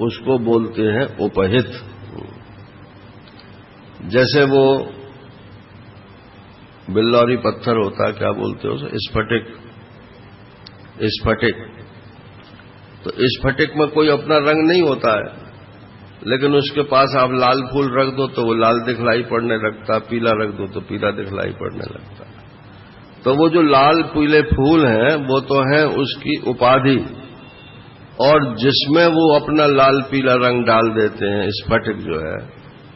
A: उसको बोलते हैं उपहित। जैसे वो बिल्लौरी पत्थर होता है, क्या बोलते हो उसे, स्फटिक। स्फटिक, तो स्फटिक में कोई अपना रंग नहीं होता है, लेकिन उसके पास आप लाल फूल रख दो तो वो लाल दिखलाई पड़ने लगता, पीला रख दो तो पीला दिखलाई पड़ने लगता। तो वो जो लाल पीले फूल हैं वो तो है उसकी उपाधि, और जिसमें वो अपना लाल पीला रंग डाल देते हैं, स्फटिक जो है,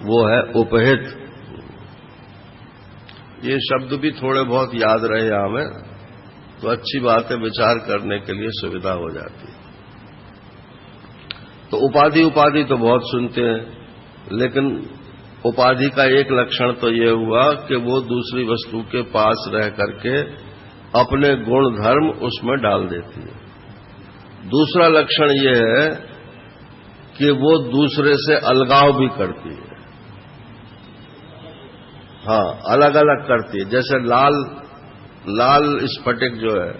A: वो है उपहित। ये शब्द भी थोड़े बहुत याद रहे हमें तो अच्छी बात है, विचार करने के लिए सुविधा हो जाती है। तो उपाधि उपाधि तो बहुत सुनते हैं, लेकिन उपाधि का एक लक्षण तो ये हुआ कि वो दूसरी वस्तु के पास रह करके अपने गुण धर्म उसमें डाल देती है। दूसरा लक्षण ये है कि वो दूसरे से अलगाव भी करती है। हाँ, अलग अलग करती है। जैसे लाल स्फटिक जो है,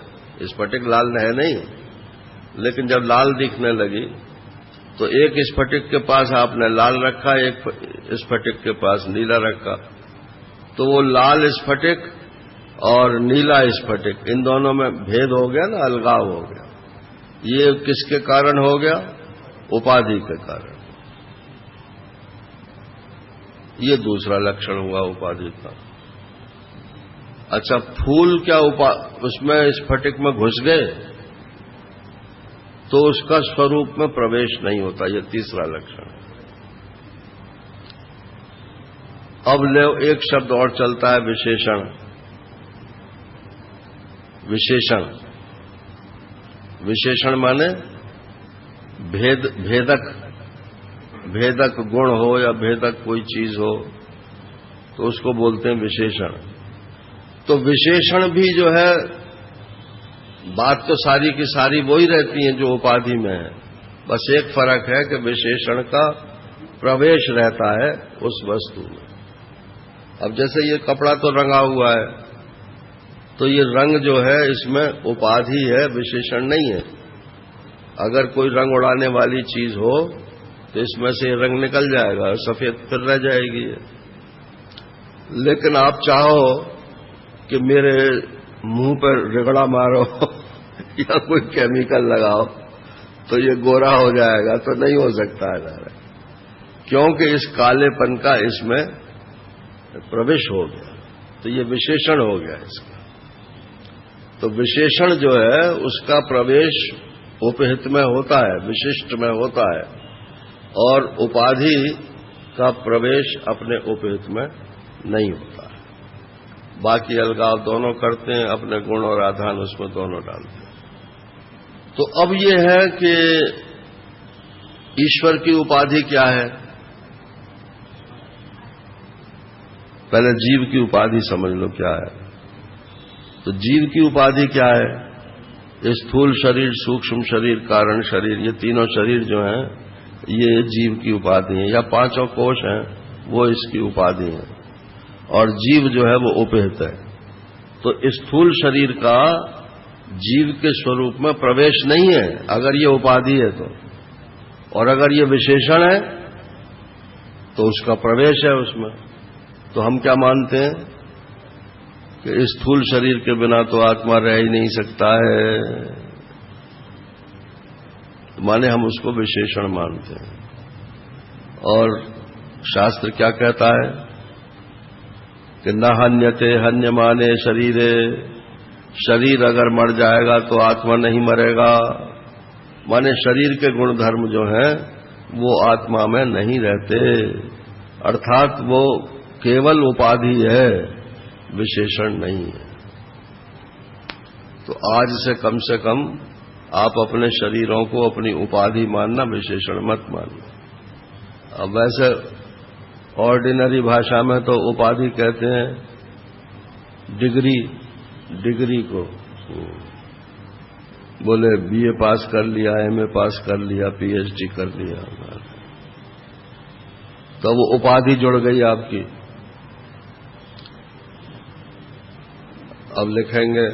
A: स्फटिक लाल है नहीं, लेकिन जब लाल दिखने लगी तो एक स्फटिक के पास आपने लाल रखा, एक स्फटिक के पास नीला रखा, तो वो लाल स्फटिक और नीला स्फटिक, इन दोनों में भेद हो गया ना, अलगाव हो गया। ये किसके कारण हो गया? उपाधि के कारण। ये दूसरा लक्षण हुआ उपाधि का। अच्छा, फूल क्या उसमें स्फटिक में घुस गए तो उसका स्वरूप में प्रवेश नहीं होता, यह तीसरा लक्षण। अब ले एक शब्द और चलता है, विशेषण। विशेषण, विशेषण माने भेदक गुण हो या भेदक कोई चीज हो तो उसको बोलते हैं विशेषण। तो विशेषण भी जो है, बात तो सारी की सारी वही रहती है जो उपाधि में है, बस एक फर्क है कि विशेषण का प्रवेश रहता है उस वस्तु में। अब जैसे ये कपड़ा तो रंगा हुआ है, तो ये रंग जो है इसमें उपाधि है, विशेषण नहीं है। अगर कोई रंग उड़ाने वाली चीज हो तो इसमें से रंग निकल जाएगा, सफेद फिर रह जाएगी। लेकिन आप चाहो कि मेरे मुंह पर रगड़ा मारो या कोई केमिकल लगाओ तो ये गोरा हो जाएगा, तो नहीं हो सकता है नारायण, क्योंकि इस कालेपन का इसमें प्रवेश हो गया, तो ये विशेषण हो गया इसका। तो विशेषण जो है उसका प्रवेश उपहित में होता है, विशिष्ट में होता है, और उपाधि का प्रवेश अपने उपहित में नहीं होता है। बाकी अलगाव दोनों करते हैं, अपने गुण और आधान उसमें दोनों डालते हैं। तो अब ये है कि ईश्वर की उपाधि क्या है। पहले जीव की उपाधि समझ लो क्या है। तो जीव की उपाधि क्या है? स्थूल शरीर, सूक्ष्म शरीर, कारण शरीर, ये तीनों शरीर जो हैं ये जीव की उपाधि है, या पांचों कोश हैं वो इसकी उपाधि है, और जीव जो है वो उपहित है। तो स्थूल शरीर का जीव के स्वरूप में प्रवेश नहीं है अगर ये उपाधि है तो, और अगर ये विशेषण है तो उसका प्रवेश है उसमें। तो हम क्या मानते हैं कि स्थूल शरीर के बिना तो आत्मा रह ही नहीं सकता है, माने हम उसको विशेषण मानते हैं। और शास्त्र क्या कहता है कि न हन्यते हन्यमाने शरीरे, शरीर अगर मर जाएगा तो आत्मा नहीं मरेगा, माने शरीर के गुणधर्म जो हैं वो आत्मा में नहीं रहते, अर्थात वो केवल उपाधि है, विशेषण नहीं है। तो आज से कम आप अपने शरीरों को अपनी उपाधि मानना, विशेषण मत मानना। अब वैसे ऑर्डिनरी भाषा में तो उपाधि कहते हैं डिग्री को, बोले बीए पास कर लिया, एमए पास कर लिया, पीएचडी कर लिया, तो वो उपाधि जुड़ गई आपकी। अब लिखेंगे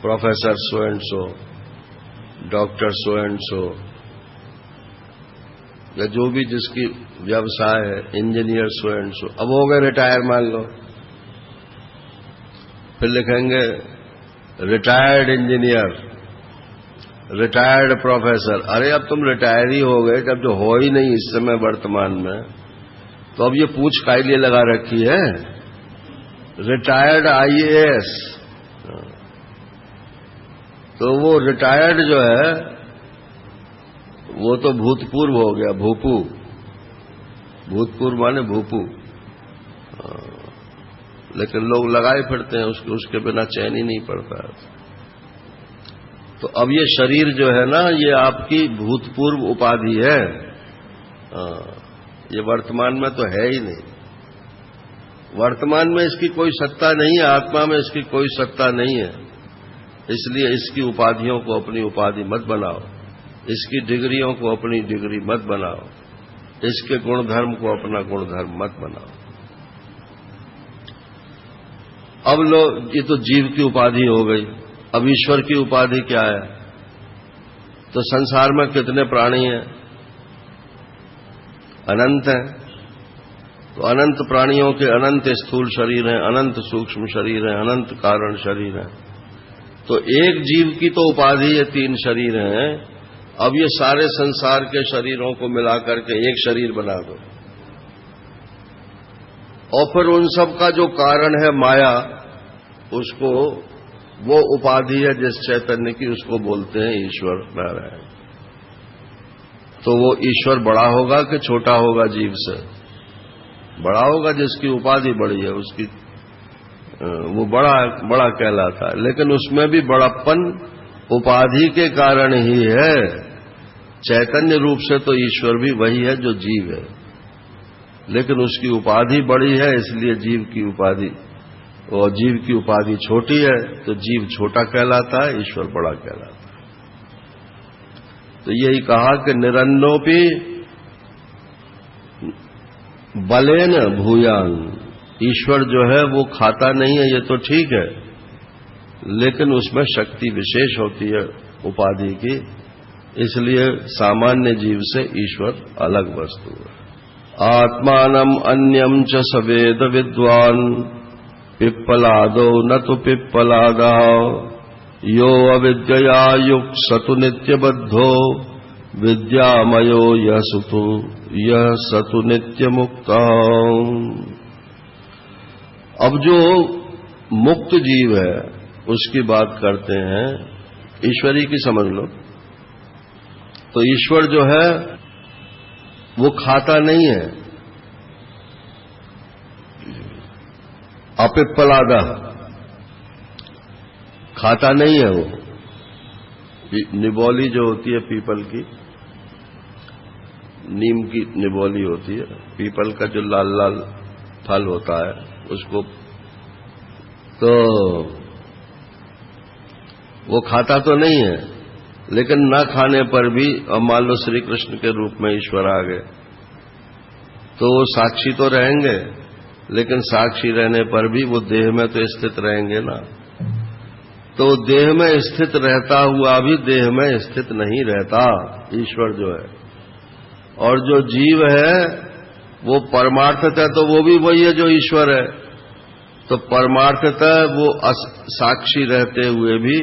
A: professor so and so, doctor so and so, या जो भी जिसकी व्यवसाय है, इंजीनियर सो एंड सो। अब हो गए रिटायर मान लो, फिर लिखेंगे रिटायर्ड इंजीनियर, रिटायर्ड प्रोफेसर। अरे अब तुम रिटायर ही हो गए, जब जो हो ही नहीं इस समय वर्तमान में, तो अब ये पूछ काय लिए लगा रखी है? Retired IAS. तो वो रिटायर्ड जो है वो तो भूतपूर्व हो गया, भूपू। भूतपूर्व माने भूपू, लेकिन लोग लगाए फिरते हैं उसके बिना चैन ही नहीं पड़ता। तो अब ये शरीर जो है ना, ये आपकी भूतपूर्व उपाधि है, ये वर्तमान में तो है ही नहीं। वर्तमान में इसकी कोई सत्ता नहीं है, आत्मा में इसकी कोई सत्ता नहीं है। इसलिए इसकी उपाधियों को अपनी उपाधि मत बनाओ, इसकी डिग्रियों को अपनी डिग्री मत बनाओ, इसके गुणधर्म को अपना गुणधर्म मत बनाओ। अब लो, ये तो जीव की उपाधि हो गई। अब ईश्वर की उपाधि क्या है? तो संसार में कितने प्राणी हैं? अनंत हैं। तो अनंत प्राणियों के अनंत स्थूल शरीर हैं, अनंत सूक्ष्म शरीर हैं, अनंत कारण शरीर हैं। तो एक जीव की तो उपाधि ये 3 शरीर हैं। अब ये सारे संसार के शरीरों को मिलाकर के एक शरीर बना दो, और फिर उन सब का जो कारण है माया, उसको वो उपाधि है जिस चैतन्य की, उसको बोलते हैं ईश्वर नारायण। तो वो ईश्वर बड़ा होगा कि छोटा होगा? जीव से बड़ा होगा, जिसकी उपाधि बड़ी है उसकी वो बड़ा कहलाता है। लेकिन उसमें भी बड़प्पन उपाधि के कारण ही है। चैतन्य रूप से तो ईश्वर भी वही है जो जीव है, लेकिन उसकी उपाधि बड़ी है, इसलिए जीव की उपाधि, और जीव की उपाधि छोटी है तो जीव छोटा कहलाता है, ईश्वर बड़ा कहलाता है। तो यही कहा कि निरन्नोपि बलेन भूयान, ईश्वर जो है वो खाता नहीं है, ये तो ठीक है, लेकिन उसमें शक्ति विशेष होती है उपाधि की, इसलिए सामान्य जीव से ईश्वर अलग वस्तु है। आत्मानम अन्यम च सवेद विद्वान, पिप्पलादो न तो पिप्पलादा यो अविद्यया युक्त सतु नित्यबद्धो विद्यामयो यह सतु नित्य मुक्ता। अब जो मुक्त जीव है उसकी बात करते हैं, ईश्वरी की समझ लो। तो ईश्वर जो है वो खाता नहीं है, अपिप्पलादा खाता नहीं है। वो निबोली जो होती है पीपल की, नीम की निबोली होती है, पीपल का जो लाल लाल फल होता है उसको, तो वो खाता तो नहीं है। लेकिन न खाने पर भी, अब मान लो श्री कृष्ण के रूप में ईश्वर आ गए तो वो साक्षी तो रहेंगे, लेकिन साक्षी रहने पर भी वो देह में तो स्थित रहेंगे ना। तो देह में स्थित रहता हुआ भी देह में स्थित नहीं रहता ईश्वर जो है। और जो जीव है वो परमार्थतः तो वो भी वही है जो ईश्वर है। तो परमार्थतः वो साक्षी रहते हुए भी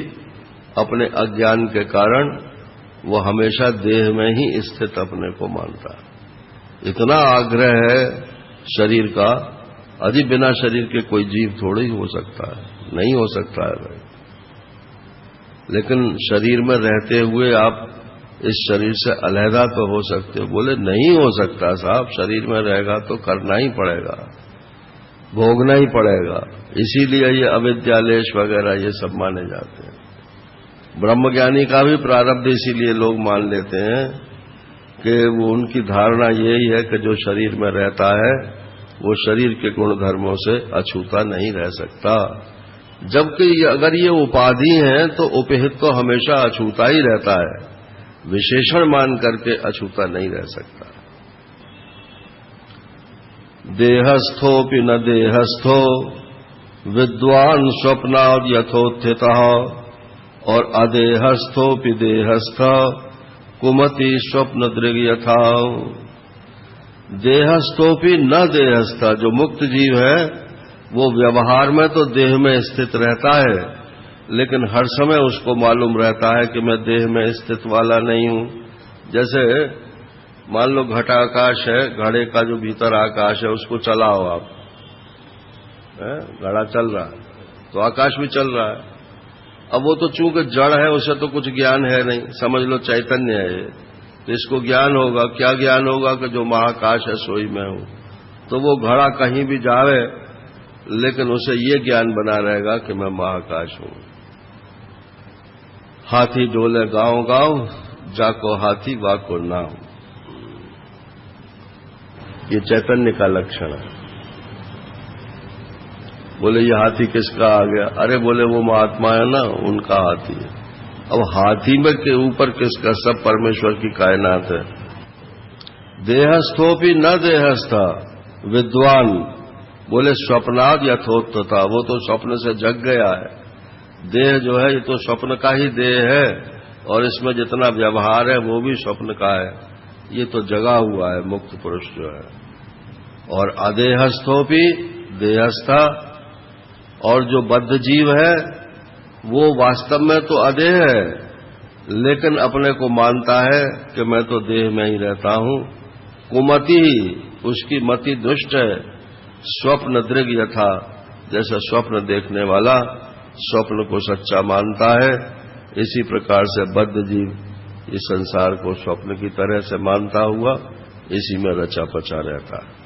A: अपने अज्ञान के कारण वो हमेशा देह में ही स्थित अपने को मानता है। इतना आग्रह है शरीर का, अभी बिना शरीर के कोई जीव थोड़ी हो सकता है, नहीं हो सकता है भाई। लेकिन शरीर में रहते हुए आप इस शरीर से अलहदा तो हो सकते हो। बोले नहीं हो सकता साहब, शरीर में रहेगा तो करना ही पड़ेगा, भोगना ही पड़ेगा। इसीलिए ये अविद्यालेश वगैरह ये सब माने जाते हैं। ब्रह्मज्ञानी का भी प्रारब्ध इसीलिए लोग मान लेते हैं कि वो उनकी धारणा यही है कि जो शरीर में रहता है वो शरीर के गुण धर्मों से अछूता नहीं रह सकता। जबकि अगर ये उपाधि है तो उपहित तो हमेशा अछूता ही रहता है, विशेषण मान करके अछूता नहीं रह सकता। देहस्थोपि न देहस्थो विद्वान स्वप्नाद यथोत्थितः और अदेहस्थोपि देहस्थ कुमति स्वप्न दृग यथा। देहस्थोपि न देहस्थ, जो मुक्त जीव है वो व्यवहार में तो देह में स्थित रहता है, लेकिन हर समय उसको मालूम रहता है कि मैं देह में स्थित वाला नहीं हूं। जैसे मान लो घटाकाश है, घड़े का जो भीतर आकाश है उसको चलाओ आप, घड़ा चल रहा है तो आकाश भी चल रहा है। अब वो तो चूंकि जड़ है उसे तो कुछ ज्ञान है नहीं, समझ लो चैतन्य है ये, तो इसको ज्ञान होगा। क्या ज्ञान होगा कि जो महाकाश है सोई में हूं। तो वो घड़ा कहीं भी जावे लेकिन उसे ये ज्ञान बना रहेगा कि मैं महाकाश हूं। हाथी डोले गांव गांव, जाको हाथी वाको नाव, ये चैतन्य का लक्षण है। बोले ये हाथी किसका आ गया? अरे बोले वो महात्मा है ना, उनका हाथी है। अब हाथी में के ऊपर किसका? सब परमेश्वर की कायनात है। देहस्थोपि न देहस्था विद्वान, बोले स्वप्नाद यथोत्तता, वो तो स्वप्न से जग गया है। देह जो है ये तो स्वप्न का ही देह है और इसमें जितना व्यवहार है वो भी स्वप्न का है। ये तो जगा हुआ है मुक्त पुरुष जो है। और अदेहस्थोपि देहस्था, और जो बद्ध जीव है वो वास्तव में तो अदेह है लेकिन अपने को मानता है कि मैं तो देह में ही रहता हूं। कुमति, उसकी मति दुष्ट है। स्वप्न दृग यथा, जैसा स्वप्न देखने वाला स्वप्न को सच्चा मानता है, इसी प्रकार से बद्ध जीव इस संसार को स्वप्न की तरह से मानता हुआ इसी में रचा पचा रहता है।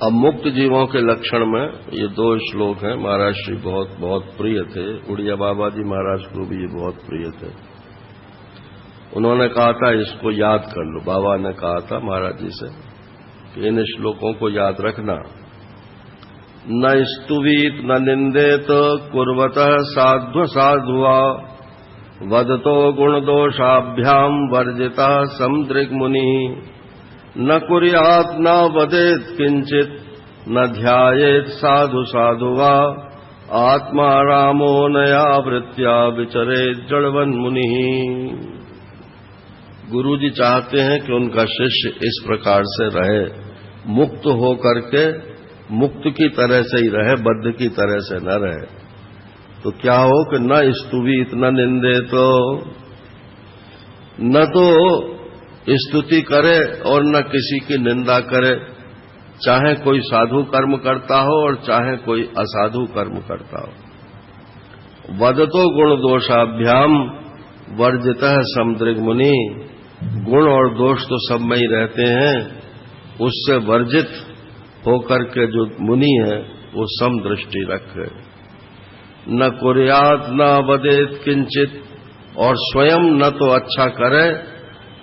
A: अब मुक्त जीवों के लक्षण में ये 2 श्लोक हैं। महाराज श्री बहुत बहुत प्रिय थे, उड़िया बाबा जी महाराज को भी ये बहुत प्रिय थे। उन्होंने कहा था इसको याद कर लो। बाबा ने कहा था महाराज जी से कि इन श्लोकों को याद रखना। न स्तुवीत न निंदेत कुर्वतः साध्व साधुआ वदतो गुण दोषाभ्याम वर्जिता समदृग मुनि। न कुर्यात् न वदेत् किंचित न ध्यायेत् साधु साधुवा आत्मा रामो नया वृत्त्या विचरेत् जड़वन मुनि। गुरुजी चाहते हैं कि उनका शिष्य इस प्रकार से रहे, मुक्त हो करके मुक्त की तरह से ही रहे, बद्ध की तरह से न रहे, तो क्या हो कि न स्तुति इतना निंदे, तो न तो स्तुति करे और न किसी की निंदा करे, चाहे कोई साधु कर्म करता हो और चाहे कोई असाधु कर्म करता हो। वदतो गुण दोषाभ्याम वर्जितः समदृग मुनि, गुण और दोष तो सब में ही रहते हैं, उससे वर्जित होकर के जो मुनि है वो सम दृष्टि रखे। न कुर्यात न वदेत किंचित, और स्वयं न तो अच्छा करे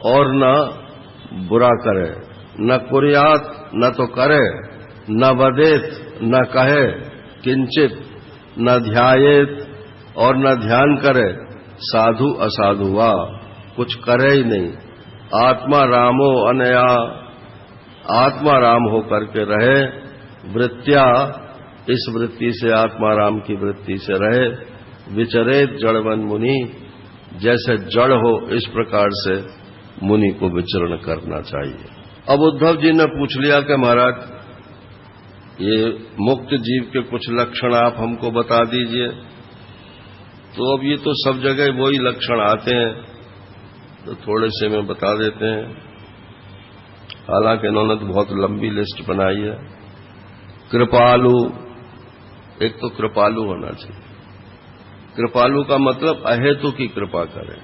A: और न बुरा करे। न कुर्यात न तो करे, न वदेत न कहे, किंचित न ध्यायेत और न ध्यान करे, साधु असाधु वा, कुछ करे ही नहीं। आत्मा रामो अनया, आत्मा राम होकर के रहे, वृत्त्या, इस वृत्ति से आत्मा राम की वृत्ति से रहे। विचरेत जड़वन मुनि, जैसे जड़ हो इस प्रकार से मुनि को विचरण करना चाहिए। अब उद्धव जी ने पूछ लिया कि महाराज ये मुक्त जीव के कुछ लक्षण आप हमको बता दीजिए। तो अब ये तो सब जगह वही लक्षण आते हैं, तो थोड़े से में बता देते हैं। हालांकि इन्होंने तो बहुत लंबी लिस्ट बनाई है। कृपालु, एक तो कृपालु होना चाहिए। कृपालु का मतलब अहेतु की कृपा करे।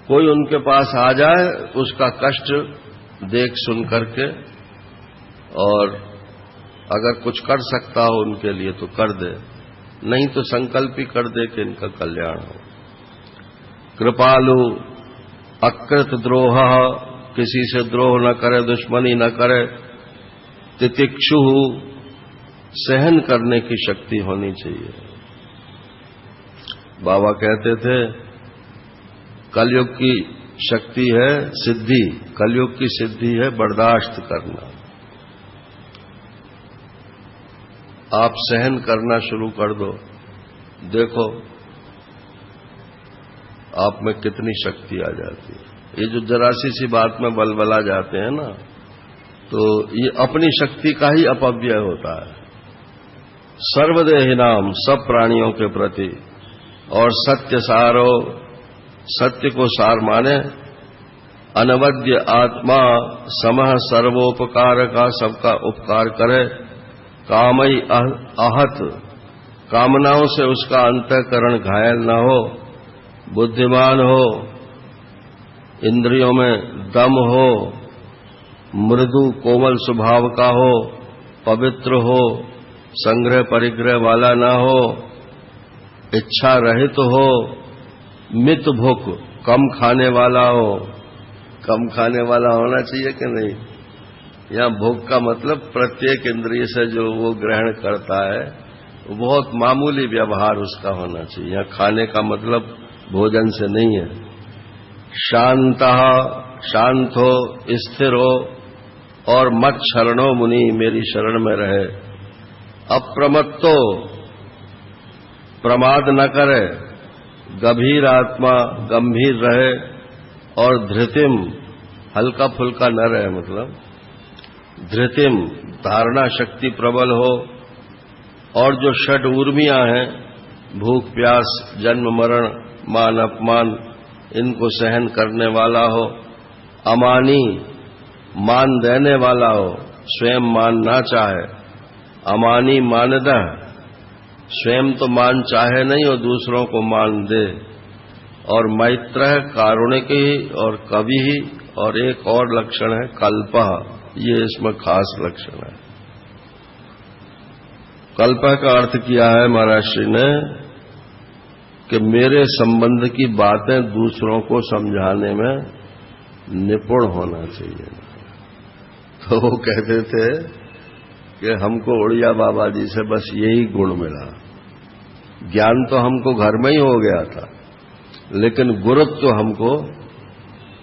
A: कोई उनके पास आ जाए, उसका कष्ट देख सुन करके, और अगर कुछ कर सकता हो उनके लिए तो कर दे, नहीं तो संकल्प ही कर दे कि इनका कल्याण हो। कृपालु, अकृत द्रोह, किसी से द्रोह न करे, दुश्मनी न करे। तितिक्षु, सहन करने की शक्ति होनी चाहिए। बाबा कहते थे कलयुग की शक्ति है सिद्धि, कलयुग की सिद्धि है बर्दाश्त करना। आप सहन करना शुरू कर दो, देखो आप में कितनी शक्ति आ जाती है। ये जो जरा सी बात में बलबला जाते हैं ना, तो ये अपनी शक्ति का ही अपव्यय होता है। सर्वदेहिनाम, सब प्राणियों के प्रति, और सत्य सारो, सत्य को सार माने। अनवद्य आत्मा, समह सर्वोपकार का, सबका उपकार करे। कामई आहत, कामनाओं से उसका अंतःकरण घायल न हो। बुद्धिमान हो, इंद्रियों में दम हो, मृदु कोमल स्वभाव का हो, पवित्र हो, संग्रह परिग्रह वाला न हो, इच्छा रहित हो, मित भुक, कम खाने वाला हो। कम खाने वाला होना चाहिए कि नहीं? यहाँ भोग का मतलब प्रत्येक इंद्रिय से जो वो ग्रहण करता है, बहुत मामूली व्यवहार उसका होना चाहिए। यहाँ खाने का मतलब भोजन से नहीं है। शांतः, शांत हो, स्थिर हो, और मत शरणो मुनि, मेरी शरण में रहे। अप्रमत्तो, प्रमाद न करे। गंभीर आत्मा, गंभीर रहे। और धृतिम, हल्का फुल्का न रहे, मतलब धृतिम, धारणा शक्ति प्रबल हो। और जो षड ऊर्मियां हैं, भूख प्यास, जन्म मरण, मान अपमान, इनको सहन करने वाला हो। अमानी, मान देने वाला हो, स्वयं मान ना चाहे। अमानी मानदह, स्वयं तो मान चाहे नहीं और दूसरों को मान दे। और मैत्र, कारुणिकी और कवि ही। और एक और लक्षण है कल्पः, ये इसमें खास लक्षण है। कल्पः का अर्थ किया है महाराज श्री ने कि मेरे संबंध की बातें दूसरों को समझाने में निपुण होना चाहिए। तो वो कहते थे कि हमको उड़िया बाबा जी से बस यही गुण मिला। ज्ञान तो हमको घर में ही हो गया था, लेकिन गुरुत्व तो हमको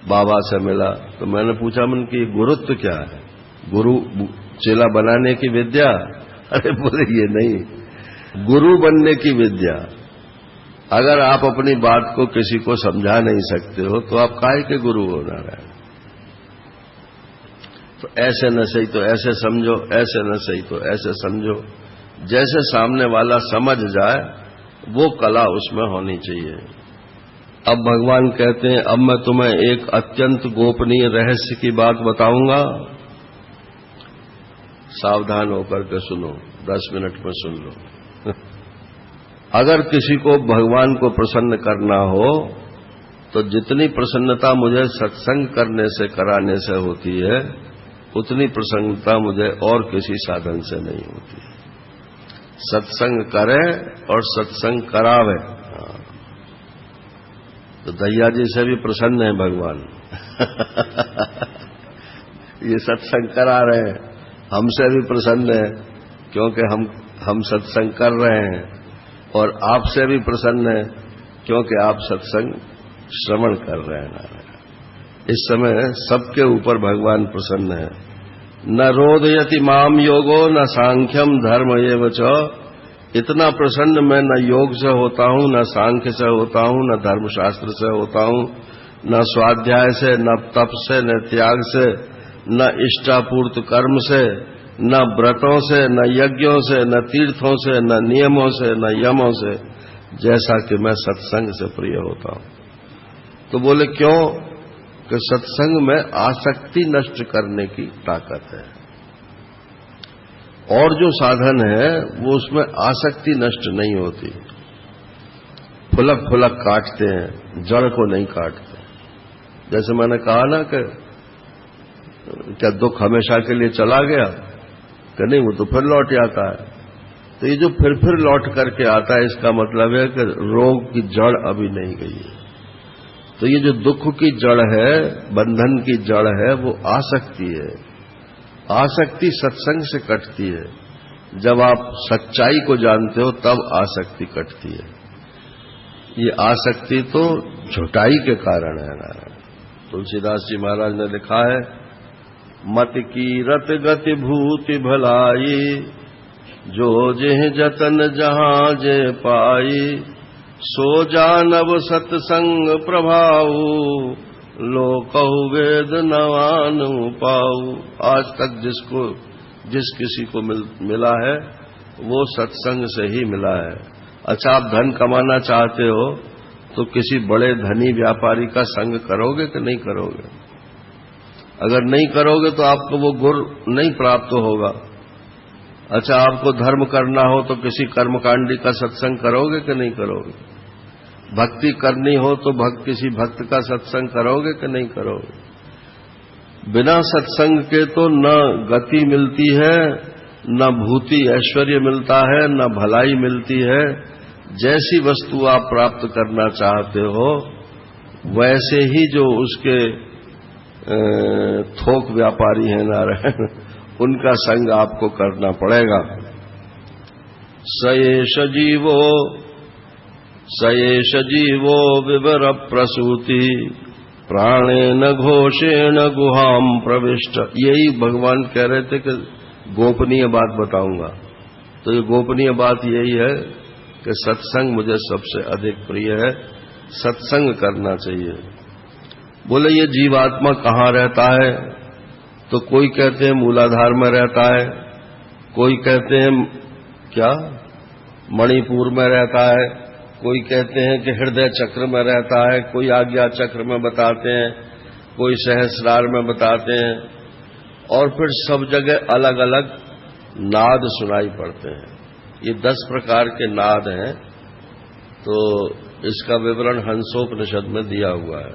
A: बाबा से मिला। तो मैंने पूछा, मन की गुरुत्व क्या है? गुरु चेला बनाने की विद्या? अरे बोले ये नहीं, गुरु बनने की विद्या। अगर आप अपनी बात को किसी को समझा नहीं सकते हो तो आप काहे के गुरु होना रहे? तो ऐसे न सही तो ऐसे समझो, ऐसे न सही तो ऐसे समझो, जैसे सामने वाला समझ जाए वो कला उसमें होनी चाहिए। अब भगवान कहते हैं, अब मैं तुम्हें एक अत्यंत गोपनीय रहस्य की बात बताऊंगा, सावधान होकर के सुनो, 10 मिनट में सुन लो। अगर किसी को भगवान को प्रसन्न करना हो तो जितनी प्रसन्नता मुझे सत्संग करने से कराने से होती है उतनी प्रसन्नता मुझे और किसी साधन से नहीं होती। सत्संग करे और सत्संग करावे। तो दैया जी से भी प्रसन्न है भगवान। ये सत्संग करा रहे हैं, हमसे भी प्रसन्न है क्योंकि हम सत्संग कर रहे हैं, और आपसे भी प्रसन्न है क्योंकि आप सत्संग श्रवण कर रहे हैं। इस समय सबके ऊपर भगवान प्रसन्न है। न रोदयति माम योगो न सांख्यम धर्म एव च। इतना प्रसन्न मैं न योग से होता हूं, न सांख्य से होता हूं, न धर्मशास्त्र से होता हूं, न स्वाध्याय से, न तप से, न त्याग से, न इष्टापूर्त कर्म से, न व्रतों से, न यज्ञों से, न तीर्थों से, न नियमों से, न यमों से, जैसा कि मैं सत्संग से प्रिय होता हूं। तो बोले क्यों? कि सत्संग में आसक्ति नष्ट करने की ताकत है, और जो साधन है वो उसमें आसक्ति नष्ट नहीं होती। फुलक फुलक काटते हैं, जड़ को नहीं काटते। जैसे मैंने कहा ना कि क्या दुख हमेशा के लिए चला गया? कि नहीं, वो तो फिर लौट आता है। तो ये जो फिर लौट करके आता है, इसका मतलब है कि रोग की जड़ अभी नहीं गई है। तो ये जो दुख की जड़ है, बंधन की जड़ है, वो आसक्ति है। आसक्ति सत्संग से कटती है। जब आप सच्चाई को जानते हो तब आसक्ति कटती है। ये आसक्ति तो झुटाई के कारण है ना। तुलसीदास जी महाराज ने लिखा है, मत की रत गति भूति भलाई, जो जेह जतन जहां जे पाई, सो जानब सत्संग प्रभाऊ, लोकहु वेद नवानु पाऊ। आज तक जिस किसी को मिला है वो सत्संग से ही मिला है। अच्छा, आप धन कमाना चाहते हो तो किसी बड़े धनी व्यापारी का संग करोगे कि नहीं करोगे? अगर नहीं करोगे तो आपको वो गुर नहीं प्राप्त होगा। अच्छा, आपको धर्म करना हो तो किसी कर्मकांडी का सत्संग करोगे कि नहीं करोगे? भक्ति करनी हो तो किसी भक्त का सत्संग करोगे कि नहीं करोगे? बिना सत्संग के तो न गति मिलती है, न भूति ऐश्वर्य मिलता है, न भलाई मिलती है। जैसी वस्तु आप प्राप्त करना चाहते हो वैसे ही जो उसके थोक व्यापारी हैं नारायण, उनका संग आपको करना पड़ेगा। सयेष जीवो विवर प्रसूति, प्राणेन घोषेण गुहाम प्रविष्ट। यही भगवान कह रहे थे कि गोपनीय बात बताऊंगा। तो ये गोपनीय बात यही है कि सत्संग मुझे सबसे अधिक प्रिय है, सत्संग करना चाहिए। बोले ये जीवात्मा कहाँ रहता है? तो कोई कहते हैं मूलाधार में रहता है, कोई कहते हैं क्या मणिपुर में रहता है, कोई कहते हैं कि हृदय चक्र में रहता है, कोई आज्ञा चक्र में बताते हैं, कोई सहस्रार में बताते हैं, और फिर सब जगह अलग अलग नाद सुनाई पड़ते हैं। ये 10 प्रकार के नाद हैं। तो इसका विवरण हंसोपनिषद में दिया हुआ है।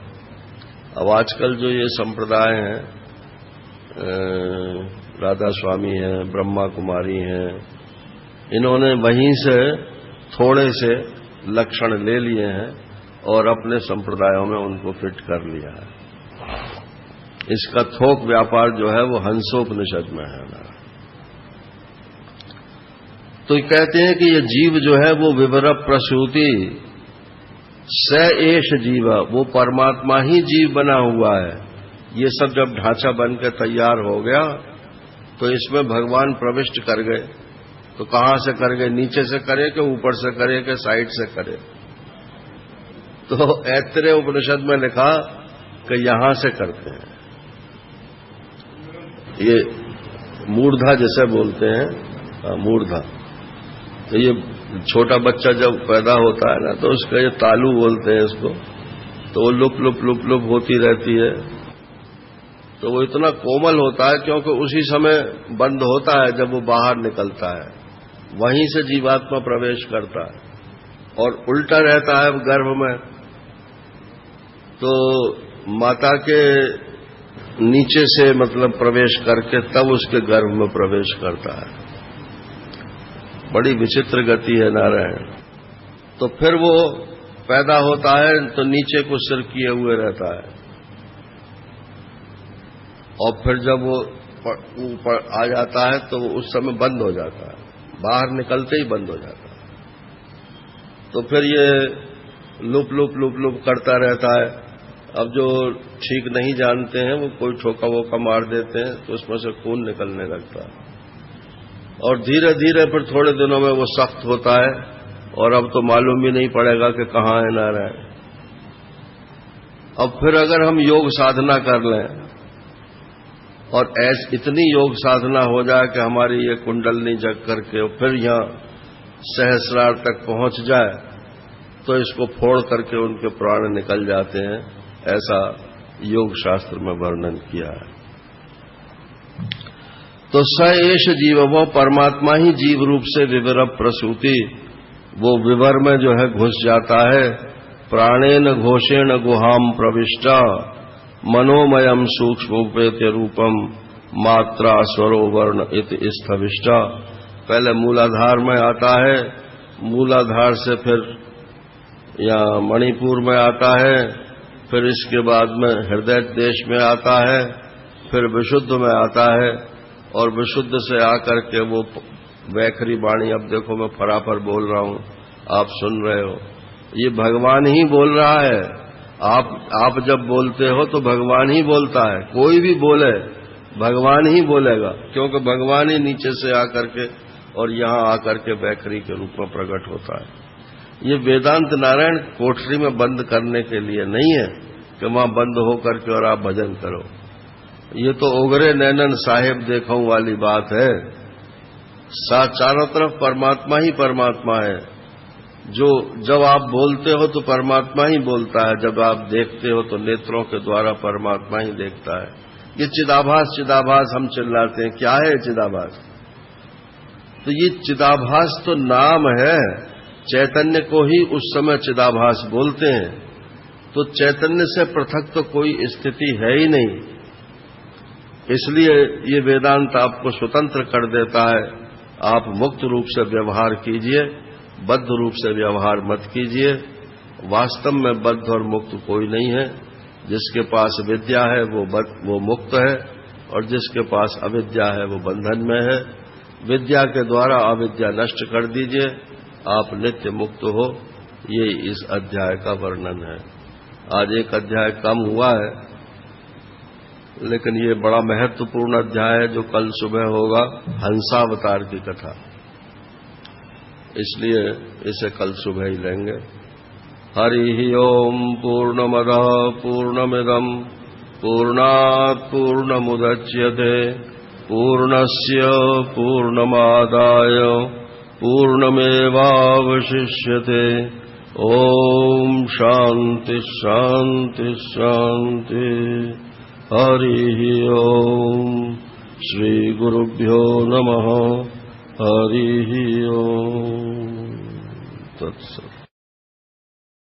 A: अब आजकल जो ये संप्रदाय हैं, राधा स्वामी हैं, ब्रह्मा कुमारी हैं, इन्होंने वहीं से थोड़े से लक्षण ले लिए हैं और अपने संप्रदायों में उनको फिट कर लिया है। इसका थोक व्यापार जो है वो हंसोपनिषद में है ना। तो कहते हैं कि ये जीव जो है वो विवर प्रसूति, स एष जीव, वो परमात्मा ही जीव बना हुआ है। ये सब जब ढांचा बन के तैयार हो गया तो इसमें भगवान प्रविष्ट कर गए। तो कहां से कर गए? नीचे से करे कि ऊपर से करे कि साइड से करे? तो ऐत्रेय उपनिषद में लिखा कि यहां से करते हैं। ये मूर्धा जैसे बोलते हैं, मूर्धा। तो ये छोटा बच्चा जब पैदा होता है ना, तो उसका ये तालू बोलते हैं इसको, तो वो लुप लुप लुप लुप होती रहती है। तो वो इतना कोमल होता है क्योंकि उसी समय बंद होता है जब वो बाहर निकलता है, वहीं से जीवात्मा प्रवेश करता है, और उल्टा रहता है गर्भ में। तो माता के नीचे से मतलब प्रवेश करके तब उसके गर्भ में प्रवेश करता है। बड़ी विचित्र गति है नारायण। तो फिर वो पैदा होता है तो नीचे को सिर किए हुए रहता है, और फिर जब वो ऊपर आ जाता है तो वो उस समय बंद हो जाता है, बाहर निकलते ही बंद हो जाता है। तो फिर ये लुप लुप लुप लुप करता रहता है। अब जो ठीक नहीं जानते हैं वो कोई ठोका वोका मार देते हैं तो उसमें से खून निकलने लगता है, और धीरे धीरे फिर थोड़े दिनों में वो सख्त होता है, और अब तो मालूम भी नहीं पड़ेगा कि कहाँ है नारायण। अब फिर अगर हम योग साधना कर लें और इतनी योग साधना हो जाए कि हमारी ये कुंडलनी जग करके फिर यहां सहस्रार तक पहुंच जाए, तो इसको फोड़ करके उनके प्राण निकल जाते हैं, ऐसा योग शास्त्र में वर्णन किया है। तो स एष जीव, वो परमात्मा ही जीव रूप से विवर प्रसूति, वो विवर में जो है घुस जाता है। प्राणेन घोषेण गुहाम प्रविष्टा, मनोमयम सूक्ष्मोपेत्य रूपम, मात्रा स्वरो वर्ण इति स्थविष्टा। पहले मूलाधार में आता है, मूलाधार से फिर या मणिपुर में आता है, फिर इसके बाद में हृदय देश में आता है, फिर विशुद्ध में आता है, और विशुद्ध से आकर के वो वैखरी वाणी, अब देखो मैं फराफर बोल रहा हूं, आप सुन रहे हो, ये भगवान ही बोल रहा है। आप जब बोलते हो तो भगवान ही बोलता है, कोई भी बोले भगवान ही बोलेगा, क्योंकि भगवान ही नीचे से आकर के और यहां आकर के वैखरी के रूप में प्रकट होता है। ये वेदांत नारायण कोठरी में बंद करने के लिए नहीं है कि वहां बंद होकर के और आप भजन करो। ये तो ओगरे नैनन साहेब देखूं वाली बात है। चारों तरफ परमात्मा ही परमात्मा है। जो जब आप बोलते हो तो परमात्मा ही बोलता है, जब आप देखते हो तो नेत्रों के द्वारा परमात्मा ही देखता है। ये चिदाभास चिदाभास हम चिल्लाते हैं, क्या है चिदाभास? तो ये चिदाभास तो नाम है, चैतन्य को ही उस समय चिदाभास बोलते हैं। तो चैतन्य से पृथक तो कोई स्थिति है ही नहीं, इसलिए ये वेदांत आपको स्वतंत्र कर देता है। आप मुक्त रूप से व्यवहार कीजिए, बद्ध रूप से व्यवहार मत कीजिए। वास्तव में बद्ध और मुक्त कोई नहीं है। जिसके पास विद्या है वो मुक्त है, और जिसके पास अविद्या है वो बंधन में है। विद्या के द्वारा अविद्या नष्ट कर दीजिए, आप नित्य मुक्त हो। ये इस अध्याय का वर्णन है। आज एक अध्याय कम हुआ है, लेकिन ये बड़ा महत्वपूर्ण अध्याय है जो कल सुबह होगा, हंसावतार की कथा, इसलिए इसे कल सुबह ही लेंगे। हरि ओम पूर्णमदः पूर्णमिदं पूर्णात् पूर्णमुदच्यते पूर्णस्य पूर्णमादाय पूर्णमेवावशिष्यते। ओम शांति शांति शांति। हरि ओम। श्री गुरुभ्यो नमः। हरि ओम। तत्सत्।